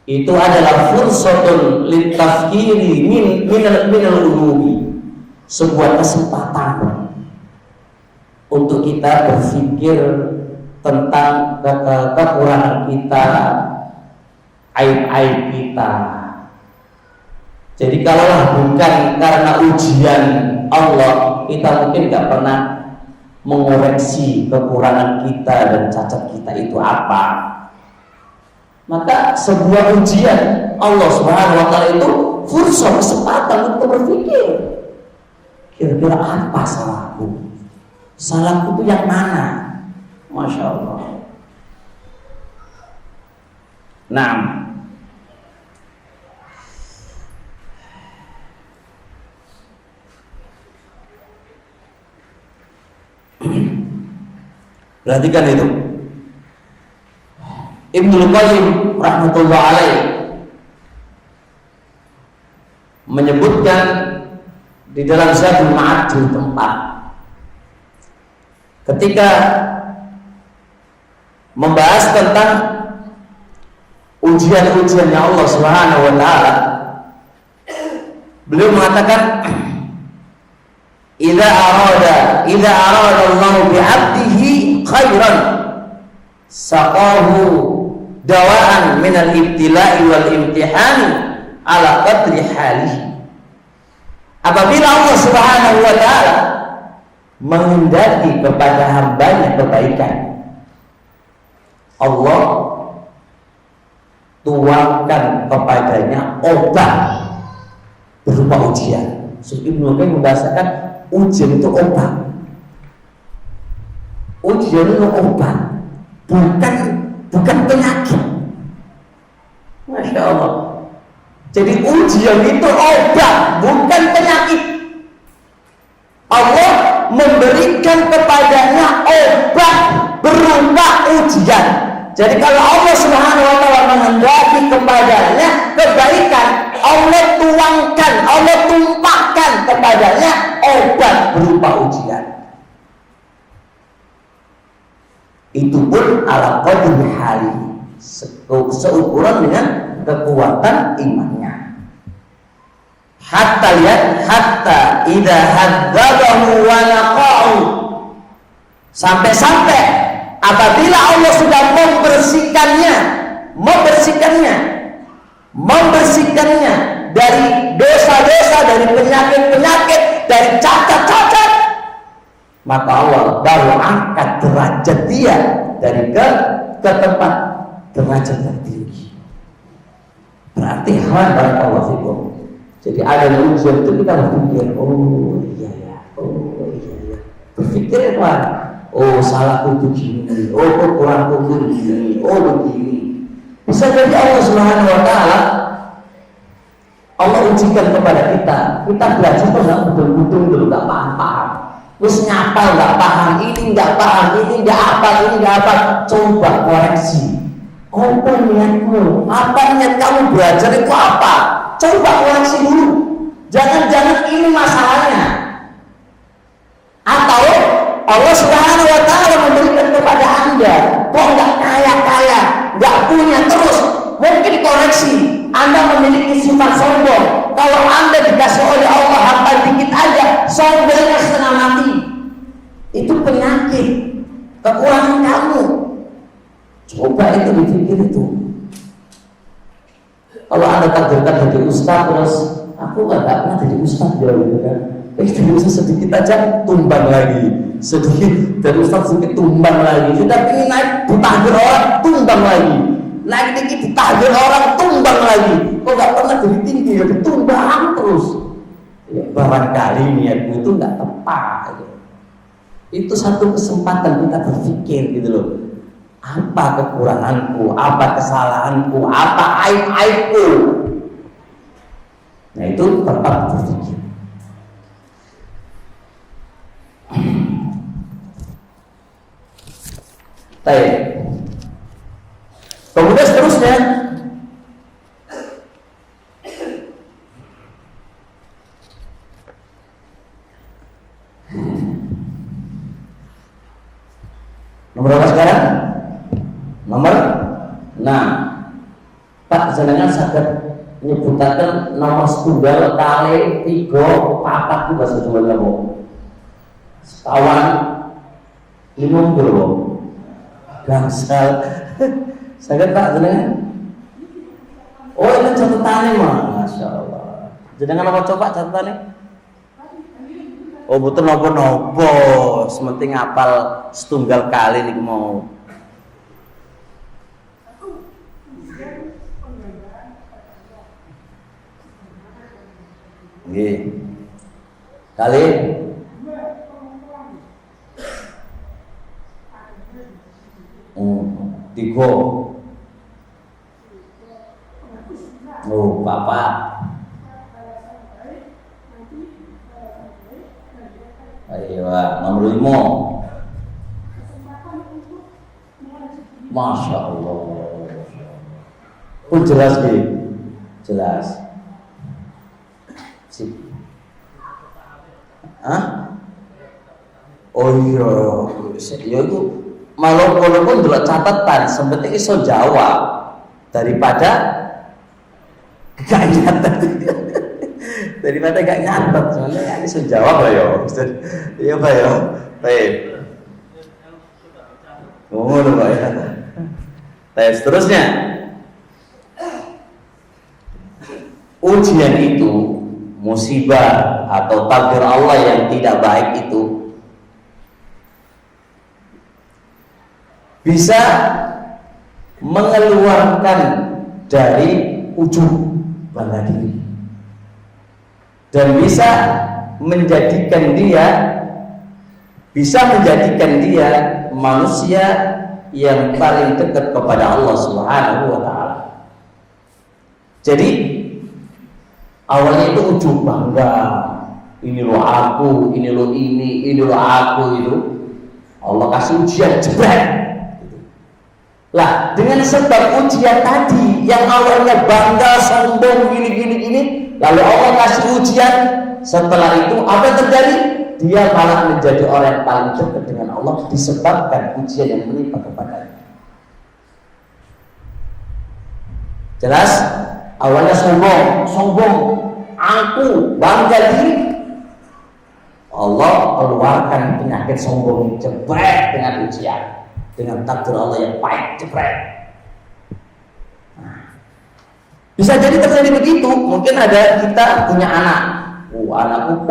itu adalah fursatun litafkiri minal ulumi, sebuah kesempatan untuk kita berpikir tentang kekurangan kita, aib-aib kita. Jadi kalaulah bukan karena ujian Allah, kita mungkin nggak pernah mengoreksi kekurangan kita dan cacat kita itu apa. Maka sebuah ujian Allah Subhanahu wa taala itu fursah, kesempatan untuk berpikir. Kira-kira apa salahku? Salahku itu yang mana? Masya Allah. Nah, perhatikan itu. Ibnul Qayyim rahmatullah alaih menyebutkan di dalam Zadul Ma'ad di tempat ketika membahas tentang ujian-ujiannya Allah Subhanahu wa taala, beliau mengatakan idza arada Allah bi 'abdihi khairan saqahu dawaan min al-ibtila'i wal imtihani ala qadri halihi. Apabila Allah Subhanahu wa taala menghendaki kepada hambanya kebaikan, Allah tuangkan kepadanya obat berupa ujian. Ibnu Qayyim membahasakan ujian itu obat. Ujian itu obat, bukan penyakit. Masya Allah. Jadi ujian itu obat, bukan penyakit. Allah memberikan kepadanya obat berupa ujian. Jadi kalau Allah Subhanahu wa taala menghendaki kepadanya kebaikan, Allah tuangkan, Allah tumpahkan kepadanya obat berupa ujian. Itu pun ala qadri hali, seukuran dengan kekuatan imannya. Hatta idza hadzabahu wa naqa'u, sampai apabila Allah sudah membersihkannya dari dosa-dosa, dari penyakit-penyakit, dari cacat-cacat, maka Allah baru angkat derajat dia dari ke tempat derajat tertinggi. Berarti barakallahu fikum. Jadi ada ujian itu kita berpikir, oh iya ya, berpikir apa? Oh salahku begini, oh kurangku begini, oh begini. Bisa jadi Allah Subhanahu wa taala Allah ujikan kepada kita belajar kok nggak betul-betul dulu, nggak paham. Terus nyapal nggak paham, ini nggak paham, ini nggak apa. Coba koreksi. Apa niatmu? Apa niat kamu belajar itu apa? Coba koreksi dulu. Jangan-jangan ini masalahnya. Atau Allah Subhanahu wa taala memberikan kepada Anda kok nggak kaya, nggak punya terus. Mungkin koreksi. Anda memiliki sifat sombong. Kalau Anda dikasih oleh Allah harta dikit aja, sombongnya setengah mati. Itu penyakit, kekurangan kamu. Coba itu dipikir itu. Kalau Anda takdirkan jadi ustaz terus, aku nggak pernah jadi ustaz jauh gitu kan. Dari Ustaz sedikit aja tumbang lagi, sedikit dari Ustaz sedikit tumbang lagi, sudah ingin naik ditahdir orang tumbang lagi, naik dikit ditahdir orang tumbang lagi, kok nggak pernah jadi tinggi ya ditumbang terus. Ya, barangkali niatmu itu nggak tepat. Itu satu kesempatan kita berpikir gitu loh, apa kekuranganku, apa kesalahanku, apa aib-aibku. Nah itu tempat berpikir. Baik. Kemudian seterusnya nomor berapa sekarang? Nomor 6. Pak jenengan saged nyebutaken nomor setunggal kali 3 4 itu bahasa Jawa apa? Sekawan 50 gangsal. Saged Pak jenengan? Oh ini catatannya mah, masya Allah. Jenengan apa coba catatannya? Oh betul nopo-nopo, sementing apal setunggal kali nih mau. Nggih. Kali tiga. Oh, papat. Ayo, nomor 5. Masya Allah. Oh jelas nih, jelas. Sip. Hah? Oh iya, ya itu malah walaupun dulu catatan sebetulnya iso jawab daripada gak nyatet. Daripada gak nyatet, soalnya ini iso jawab lah ya. Iya Pak ya. Baik. Ngomong Pak ya. Baik, seterusnya. Ujian itu, musibah atau takdir Allah yang tidak baik itu bisa mengeluarkan dari ujub bangga diri dan bisa menjadikan dia manusia yang paling dekat kepada Allah Subhanahu wa taala. Jadi awalnya itu ujub bangga, ini lo aku, ini lo ini lo aku itu. Allah kasih ujian jebret. Lah dengan sebab ujian tadi yang awalnya bangga, sombong, gini, lalu Allah kasih ujian, setelah itu apa yang terjadi? Dia malah menjadi orang yang paling dekat dengan Allah disebabkan ujian yang menimpa kepadanya. Jelas? Awalnya sombong, aku bangga diri. Allah keluarkan penyakit sombong jebret dengan ujian. Dengan takdir Allah yang baik, jebret. Bisa jadi terjadi begitu. Mungkin ada kita punya anak. Anakku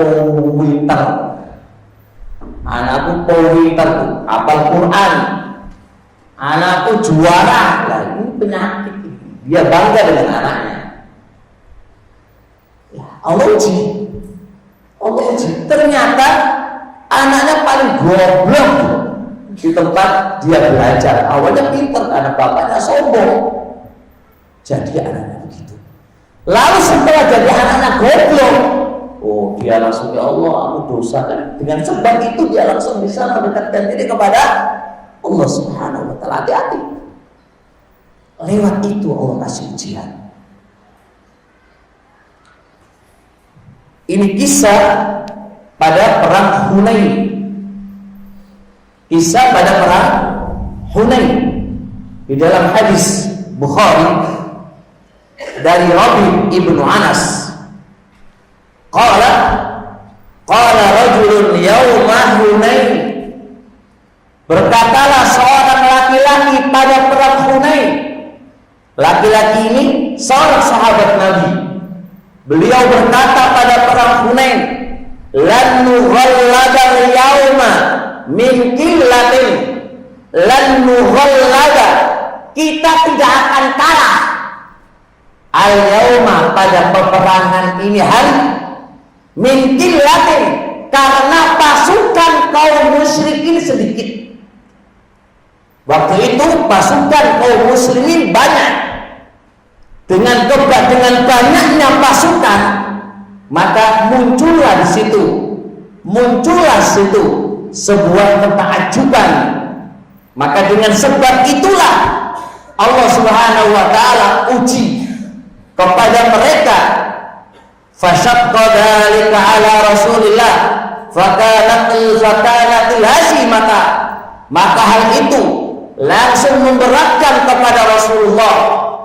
pintar. Anakku pintar tuh, hafal Quran. Anakku juara. Lah ini penyakit. Dia bangga dengan anaknya. Ya, Allah uji. Ternyata anaknya paling goblok di tempat dia belajar. Awalnya pintar karena bapaknya sombong. Jadi anaknya begitu. Lalu setelah jadi anaknya goblok, oh dia langsung ya Allah aku dosa kan. Dengan sebab itu dia langsung bisa mendekatkan diri kepada Allah Subhanahu wa taala. Hati-hati. Lewat itu Allah kasih ujian. Ini kisah pada perang Hunain. Kisah pada perang Hunain di dalam hadis Bukhari dari Rabi ibnu Anas. Qala rajulun yawma Hunain. Berkatalah seorang laki-laki pada perang Hunain. Laki-laki ini seorang sahabat Nabi. Beliau berkata pada perang Hunain, lan nughallada yauma min qillatin, lan nughallada, kita tidak akan kalah al yauma pada peperangan ini hari min qillatin, karena pasukan kaum musyrikin sedikit. Waktu itu pasukan kaum muslimin banyak. Dengan banyaknya pasukan, maka muncullah di situ sebuah ketakjuban. Maka dengan sebab itulah Allah Subhanahu wa taala uji kepada mereka. Fasyaqqa dzalika ala Rasulillah fakanatil hazimata, maka hal itu langsung memberatkan kepada Rasulullah,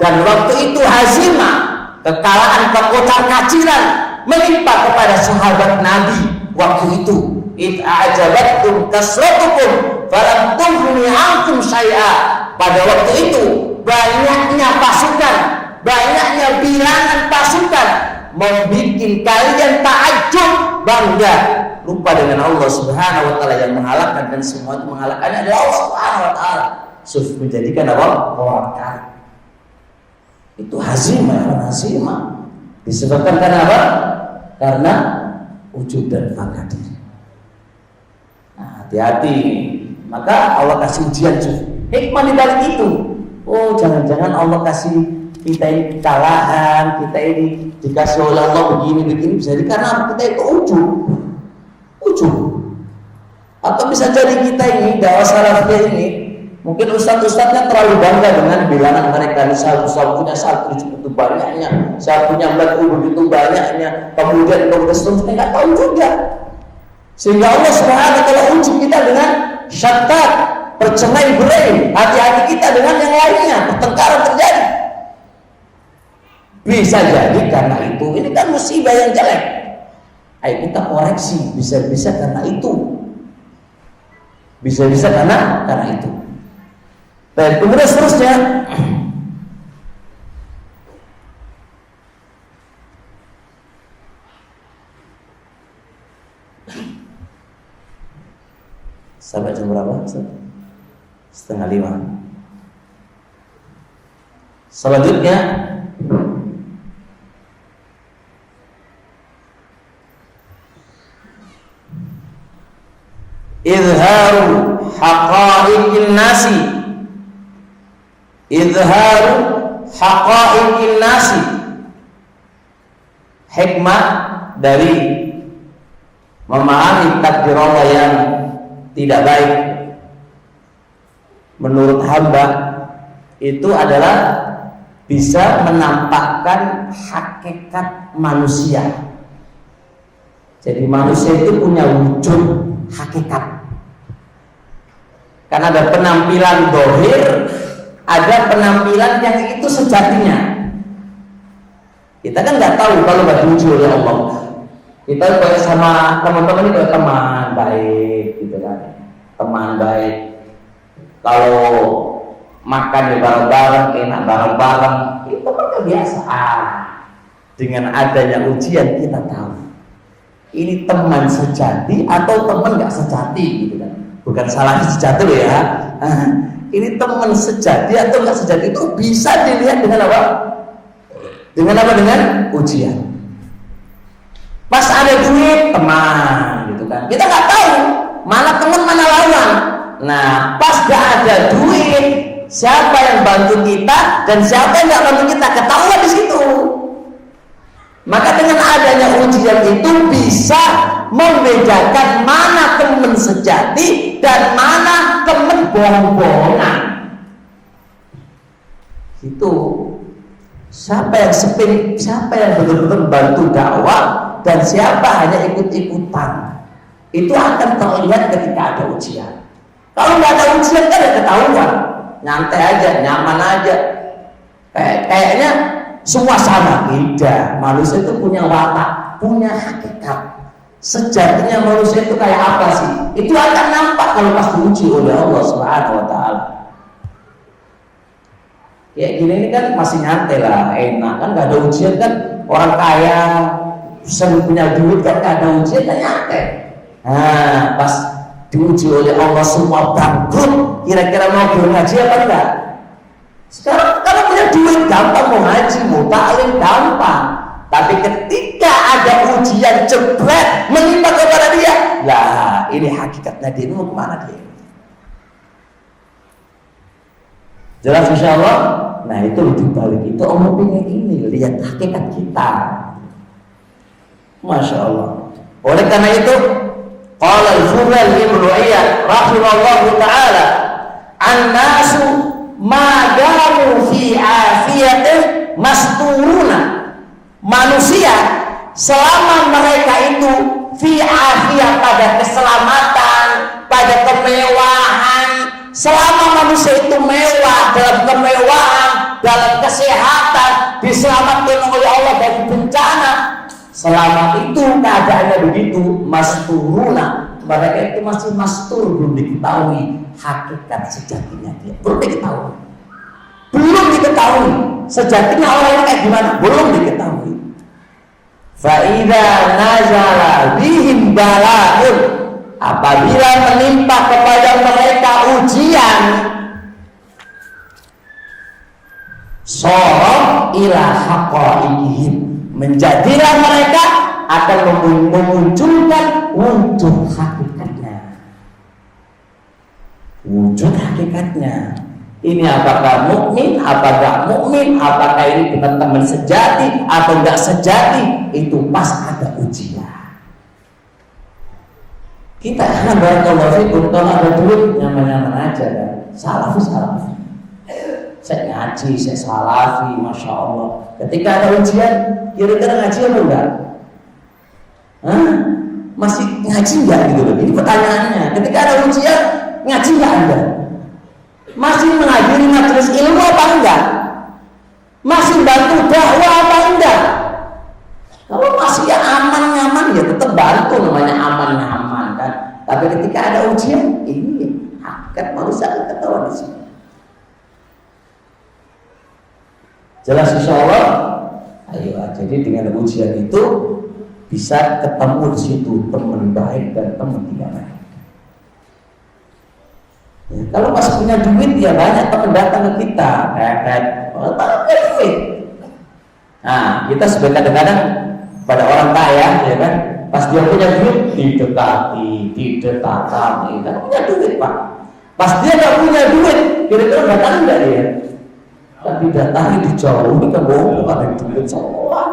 dan waktu itu hazimah, kekalahan, kekocar-kaciran menimpa kepada sahabat Nabi waktu itu. Id a'jabatkum kasratukum falam tughni ankum syai'a, pada waktu itu banyaknya pasukan, banyaknya bilangan pasukan membuat kalian takjub, bangga, lupa dengan Allah Subhanahu wa taala yang menghalakkan, dan semua itu menghalakkannya adalah Allah Subhanahu wa taala. Menjadikan orang kafir. Itu hazimah. Disebabkan karena apa? Karena ujub dan bangga diri. Nah, hati-hati. Maka Allah kasih ujian juga. Hikmah di balik itu. Oh, jangan-jangan Allah kasih kita ini kekalahan, kita ini dikasih oleh Allah begini bisa jadi karena kita itu ujub. Atau bisa jadi kita ini dakwah salafiyah ini, mungkin ustadz-ustadznya terlalu bangga dengan bilangan mereka. Misal punya satu begitu banyaknya, satunya 40 begitu banyaknya, kemudian terus nggak tahu juga. Sehingga Allah Subhanahu wa taala uji kita dengan syattat, bercerai-berai hati-hati kita dengan yang lainnya, pertengkaran terjadi. Bisa jadi karena itu, ini kan musibah yang jelek. Ayo kita koreksi, bisa-bisa karena itu. Bisa-bisa karena itu. Dan kemudian seterusnya, sampai jam berapa? 4:30. Selanjutnya, izharu haqa'iqin nasi, hikmah dari memahami takdir Allah yang tidak baik menurut hamba itu adalah bisa menampakkan hakikat manusia. Jadi manusia itu punya wujud hakikat. Karena ada penampilan dohir, ada penampilan yang itu sejatinya. Kita kan nggak tahu kalau nggak diuji oleh Allah. Kita kayak sama teman-teman itu teman baik, gitu kan? Teman baik. Kalau makan di bareng-bareng, enak bareng-bareng, itu kan biasa. Dengan adanya ujian kita tahu ini teman sejati atau teman nggak sejati, gitu kan? Bukan salahnya sejati loh ya. Ini teman sejati atau nggak sejati itu bisa dilihat dengan apa? Dengan ujian. Pas ada duit teman, gitu kan? Kita nggak tahu mana teman mana lawan. Nah, pas nggak ada duit, siapa yang bantu kita dan siapa yang nggak bantu kita, ketahuan di situ. Maka dengan adanya ujian itu bisa membedakan mana teman sejati dan mana teman bohong-bohongan. Itu siapa yang betul-betul bantu dakwah dan siapa hanya ikut-ikutan. Itu akan terlihat ketika ada ujian. Kalau nggak ada ujian kan ya ketahuan, nyantai aja, nyaman aja, kayaknya semua sama. Tidak, manusia itu punya watak, punya hakikat. Sejatinya manusia itu kayak apa sih? Itu akan nampak kalau pas diuji oleh Allah Subhanahu wa taala. Kayak gini ini kan masih nyantai lah, enak kan, nggak ada ujian kan. Orang kaya sering punya duit kan ada ujian kan nyampe. Nah, pas diuji oleh Allah semua bangkrut, kira-kira mau guru ngaji apa enggak? Sekarang kalau punya duit gampang mau ngaji, mau taklim gampang. Tapi ketika ada ujian jebret menimpa kepada dia, lah ini hakikatnya dia mau kemana dia? Jelas insya Allah. Nah itu lebih balik itu Allah pengen ini lihat hakikat kita. Masya Allah. Oleh karena itu, qala al-Fudail ibn Iyad rahimahullahu taala, an-nasu ma damu fi afiyatin masturuna. Manusia selama mereka itu fi afiyah, pada keselamatan, pada kemewahan, selama manusia itu mewah, dalam kemewahan, dalam kesehatan, diselamatkan oleh Allah dari bencana, selama itu keadaannya begitu, masturuna, mereka itu masih mastur, belum diketahui hakikat sejatinya dia, belum diketahui sejatinya orang ini kayak gimana, belum diketahui. Fa'idha nazala bihim bala'un, apabila menimpa kepada mereka ujian, sorong ila haqaiqihim, menjadilah mereka akan memunculkan wujud hakikatnya. Wujud hakikatnya. Ini apakah mukmin, apakah mukmin, apakah ini teman-teman sejati atau enggak sejati, itu pas ada ujian. Kita kan barakallahu fikum, kalau ada duit nyaman-nyaman aja kan. Salafi. Saya ngaji, saya salafi, masya Allah. Ketika ada ujian, kira-kira ngaji apa enggak? Masih ngaji enggak gitu loh? Ini pertanyaannya. Ketika ada ujian, ngaji enggak Anda? Masih menghadiri majelis ilmu apa enggak? Masih bantu dakwah apa enggak? Kalau masih ya aman-nyaman ya tetap bantu, namanya aman-nyaman kan. Tapi ketika ada ujian, ini hakikat manusia ketahuan di sini. Jelas insya Allah. Ayo, jadi dengan ujian itu bisa ketemu di situ teman baik dan teman tidak baik. Ya, kalau masih punya duit ya banyak teman datang ke kita, kayak duit. Nah, kita sebagai kadang-kadang pada orang kaya, ya kan, pas dia punya duit didekati, kan punya duit pak. Pas dia nggak punya duit, kira-kira datang nggak dia? Tapi datangi dijauhi kan, bukan ada duit semua.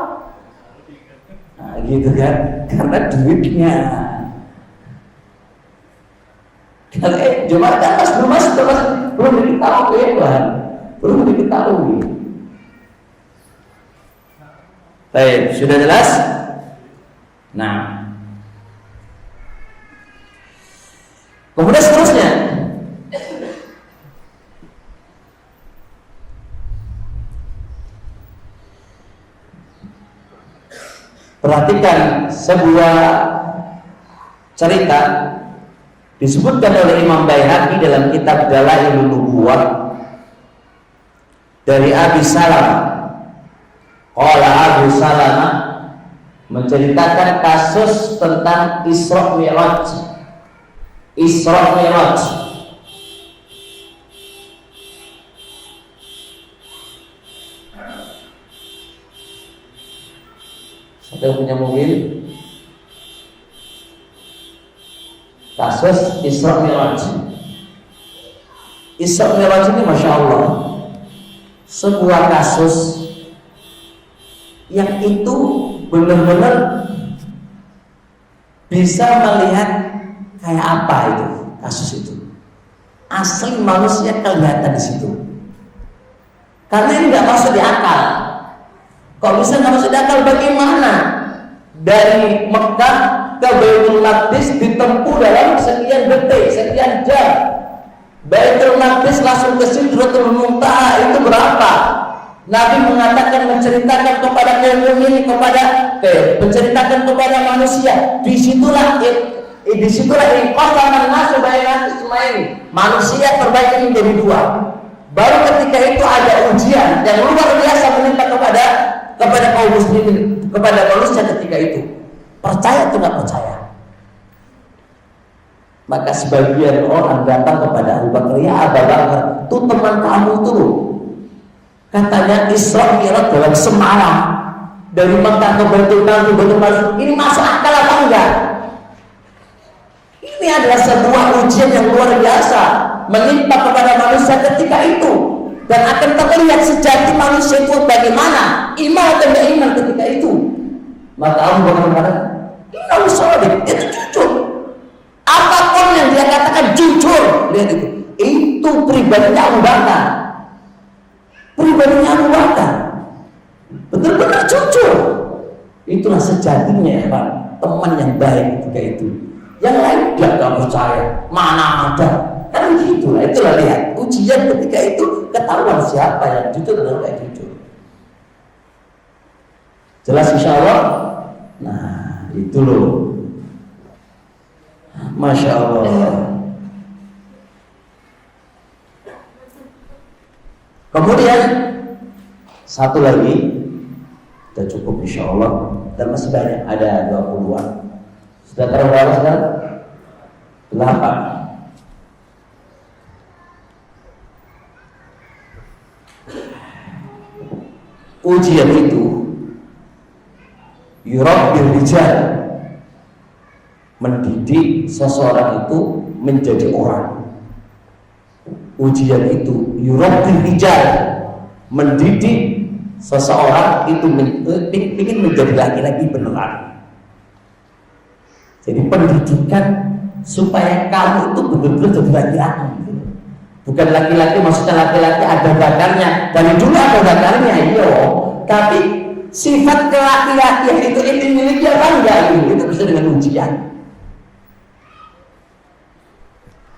Nah, gitu kan, karena duitnya. Cuma kan belum diketahui Tuhan, belum diketahui. Baik, sudah jelas? Nah, kemudian seterusnya, perhatikan sebuah cerita disebutkan oleh Imam Baihaqi dalam kitab Dalailun Nubuwah dari Abi Salamah. Qala Abu Salamah menceritakan kasus tentang Isra Mi'raj. Siapa yang punya mobil? Kasus Isra Mi'raj. Isra Mi'raj ini masya Allah sebuah kasus yang itu benar-benar bisa melihat kayak apa itu kasus itu. Asli manusia kelihatan di situ. Karena ini nggak masuk di akal. Kok bisa nggak masuk di akal? Bagaimana dari Mekah ke Baitul Maqdis ditempuh dalam sekian detik, sekian jam. Baitul Maqdis langsung ke Sidratul Muntaha itu berapa? Nabi mengatakan, menceritakan kepada kaum mukminin, menceritakan kepada manusia. Disitulah qasama an-nasu baina qismaini. Manusia terbagi menjadi dua. Baru ketika itu ada ujian yang luar biasa menimpa kepada kaum muslimin. kepada manusia ketika itu. Percaya atau nggak percaya? Maka sebagian orang datang kepada Abu Bakar, ya Abu Bakar, tuh teman kamu tuh, katanya Isra Mi'raj dalam semalam dari Mekah ke Baitul Maqdis, ini masuk akal apa enggak? Ini adalah sebuah ujian yang luar biasa menimpa kepada manusia ketika itu, dan akan terlihat sejati manusia itu bagaimana, iman atau tidak iman ketika itu. Maka Abu Bakar mengatakan, ini sodik, itu jujur. Apapun yang dia katakan jujur, lihat itu pribadinya Abu Bakar. Pribadinya Abu Bakar benar-benar jujur. Itulah sejatinya ya Pak, teman yang baik ketika itu. Yang lain dia nggak percaya, mana ada. Kan gitu lah, itulah lihat ujian ketika itu, ketahuan siapa yang jujur dan nggak jujur. Jelas insya Allah. Nah itu loh, Masya Allah. Kemudian satu lagi, kita cukup insya Allah, dan masih banyak, ada 20-an. Sudah terbawa sekarang? 8. Ujian itu yurabbil rijal, mendidik seseorang itu menjadi orang. Ujian itu yurabbil rijal, mendidik seseorang itu ingin menjadi laki-laki beneran. Jadi pendidikan supaya kamu itu benar-benar jadi laki-laki. Bukan laki-laki, maksudnya laki-laki ada bakarnya. Dari dulu ada bakarnya, iya. Tapi sifat kelaki-lakian itu dimiliki apa enggak? Itu bisa dengan ujian.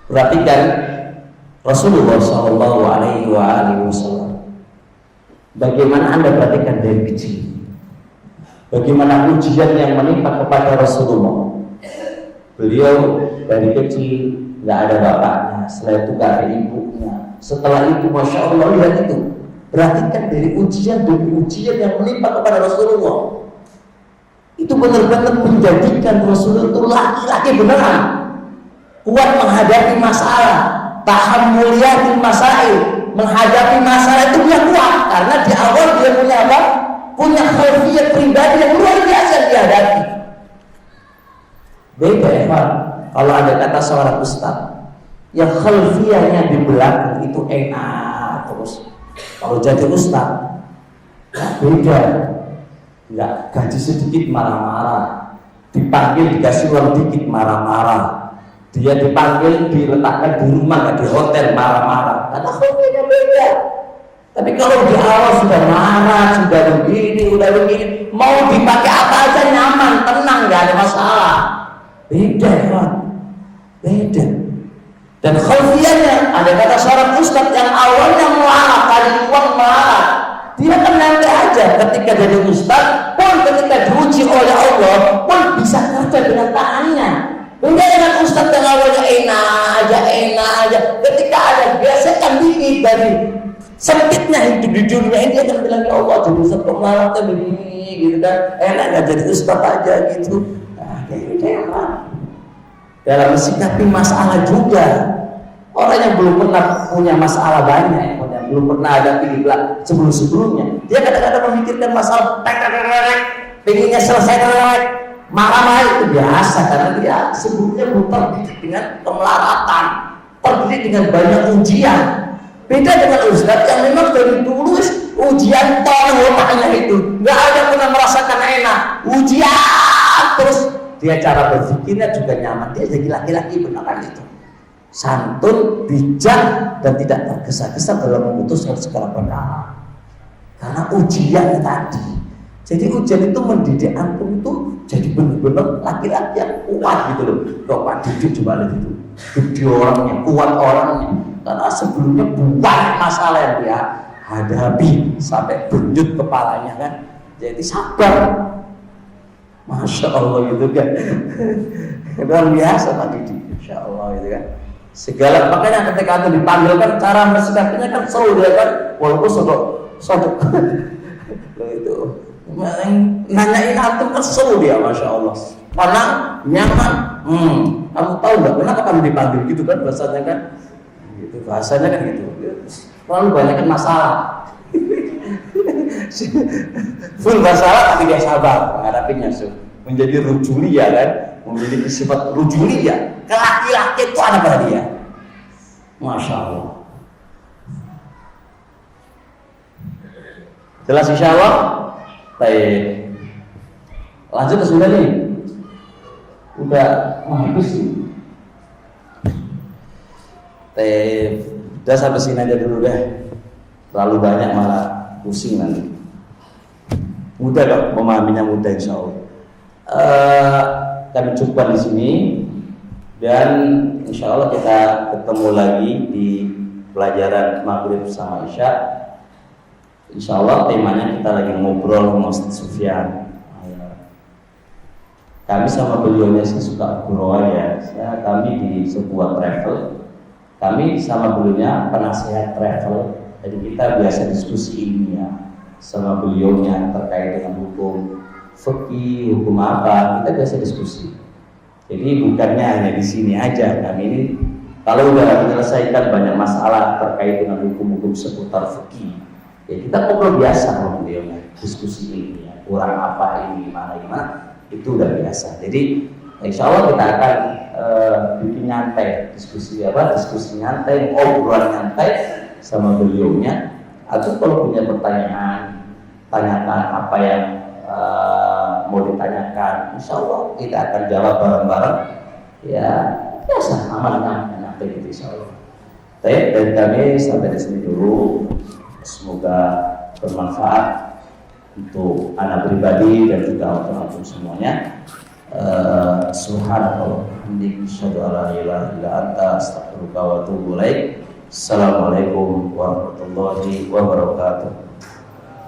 Perhatikan Rasulullah SAW. Bagaimana Anda perhatikan dari kecil, bagaimana ujian yang menimpa kepada Rasulullah. Beliau dari kecil nggak ada bapaknya, setelah itu nggak ada ibunya, setelah itu Masya Allah, lihat itu, perhatikan dari ujian yang menimpa kepada Rasulullah. Itu benar-benar menjadikan Rasulullah itu laki-laki beneran, kuat menghadapi masalah, tahammuliyatil masail, menghadapi masalah itu dia kuat, karena di awal dia punya apa? Punya khalfiyah pribadi yang luar biasa dihadapi. Beda ya Pak, kalau ada kata seorang ustaz yang khalfiyahnya di belakang itu enak terus, kalau jadi ustaz beda, nggak gaji sedikit marah-marah, dipanggil dikasih uang dikit marah-marah, dia dipanggil diletakkan di rumah nggak di hotel marah-marah, karena khalfiyahnya beda. Tapi kalau di awal sudah marah, sudah begini, mau dipakai apa aja nyaman, tenang, nggak ada masalah. Beda ya, beda. Dan khalfiyahnya, ada kata seorang ustaz yang awalnya marah, kali uang marah, dia kan nanti aja ketika jadi ustaz pun, ketika diuji oleh Allah pun bisa kerja dengan tangannya. Beda dengan ustaz yang awalnya enak aja, ketika ada gesekan dikit dari sempitnya hidup di dunia ini, dia akan bilang ya Allah, jadi ustaz pemarah kan begini gitu kan, enak gak jadi ustaz aja gitu. Dalam mensikapi masalah juga, orang yang belum pernah punya masalah banyak, yang belum pernah ada di belakang sebelumnya, dia kadang-kadang memikirkan masalah pengennya selesai marah-marah itu biasa, karena dia sebelumnya belum terdidik dengan kemelaratan, terdidik dengan banyak ujian. Beda dengan ustaz yang memang dari dulu ujian tolong otaknya itu, nggak ada pernah merasakan enak, ujian terus. Dia cara berpikirnya juga nyaman, dia jadi laki-laki beneran itu, santun, bijak, dan tidak tergesa-gesa dalam memutuskan segala perkara karena ujian tadi. Jadi ujian itu mendidik antum itu jadi benar-benar laki-laki yang kuat gitu loh. Pak Didik coba lihat itu, gede orangnya, kuat orangnya, karena sebelumnya banyak masalah yang dia hadapi sampai bernyut kepalanya kan. Jadi sabar, Masya Allah gitu kan. Luar biasa Pak Didik, Masya Allah gitu kan. Segala, makanya ketika itu dipanggil kan cara bersikapinya kan selalu dia kan, walaupun sodok itu Nanyain antum kesel dia, masya Allah. Mana nyaman? Kamu tahu nggak kenapa kamu dipanggil gitu kan bahasanya kan? Gitu bahasanya kan gitu. Terlalu banyak kan masalah. Full masalah tapi dia sabar menghadapinya. Menjadi rujulia kan, memiliki sifat rujulia. Laki-laki itu ada pada dia. Masya Allah. Jelas insya Allah. Baik. Lanjut ke sudah nih. Udah habis sih. Udah sampai sini aja dulu deh. Terlalu banyak malah pusing nanti. Mudah kok, memahaminya mudah insya Allah. Kami cukupkan di sini dan insya Allah kita ketemu lagi di pelajaran maghrib sama isya. Insya Allah temanya kita lagi ngobrol sama Ustaz Sufyan. Kami sama beliaunya sih suka gurau ya. Kami di sebuah travel. Kami sama beliaunya penasehat travel. Jadi kita biasa diskusi ilmiah sama beliaunya terkait dengan hukum fikih, hukum apa, kita biasa diskusi. Jadi bukannya hanya di sini aja. Kami ini kalau udah menyelesaikan banyak masalah terkait dengan hukum-hukum seputar fikih, ya kita ngobrol biasa sama beliaunya, diskusi ilmiah, kurang apa ini, gimana, itu udah biasa. Jadi insya Allah kita akan bikin nyantai, diskusi nyantai, obrolan nyantai sama beliaunya. Atau kalau punya pertanyaan, tanyakan apa yang mau ditanyakan. Insya Allah kita akan jawab bareng-bareng. Ya biasa, aman nyantai gitu insya Allah. Baik, dari kami sampai di sini dulu. Semoga bermanfaat untuk anak pribadi dan juga untuk antum semuanya. Subhanallah, asyhadu an la ilaha illa anta, astaghfiruka wa atubu ilaik. Assalamualaikum warahmatullahi wabarakatuh.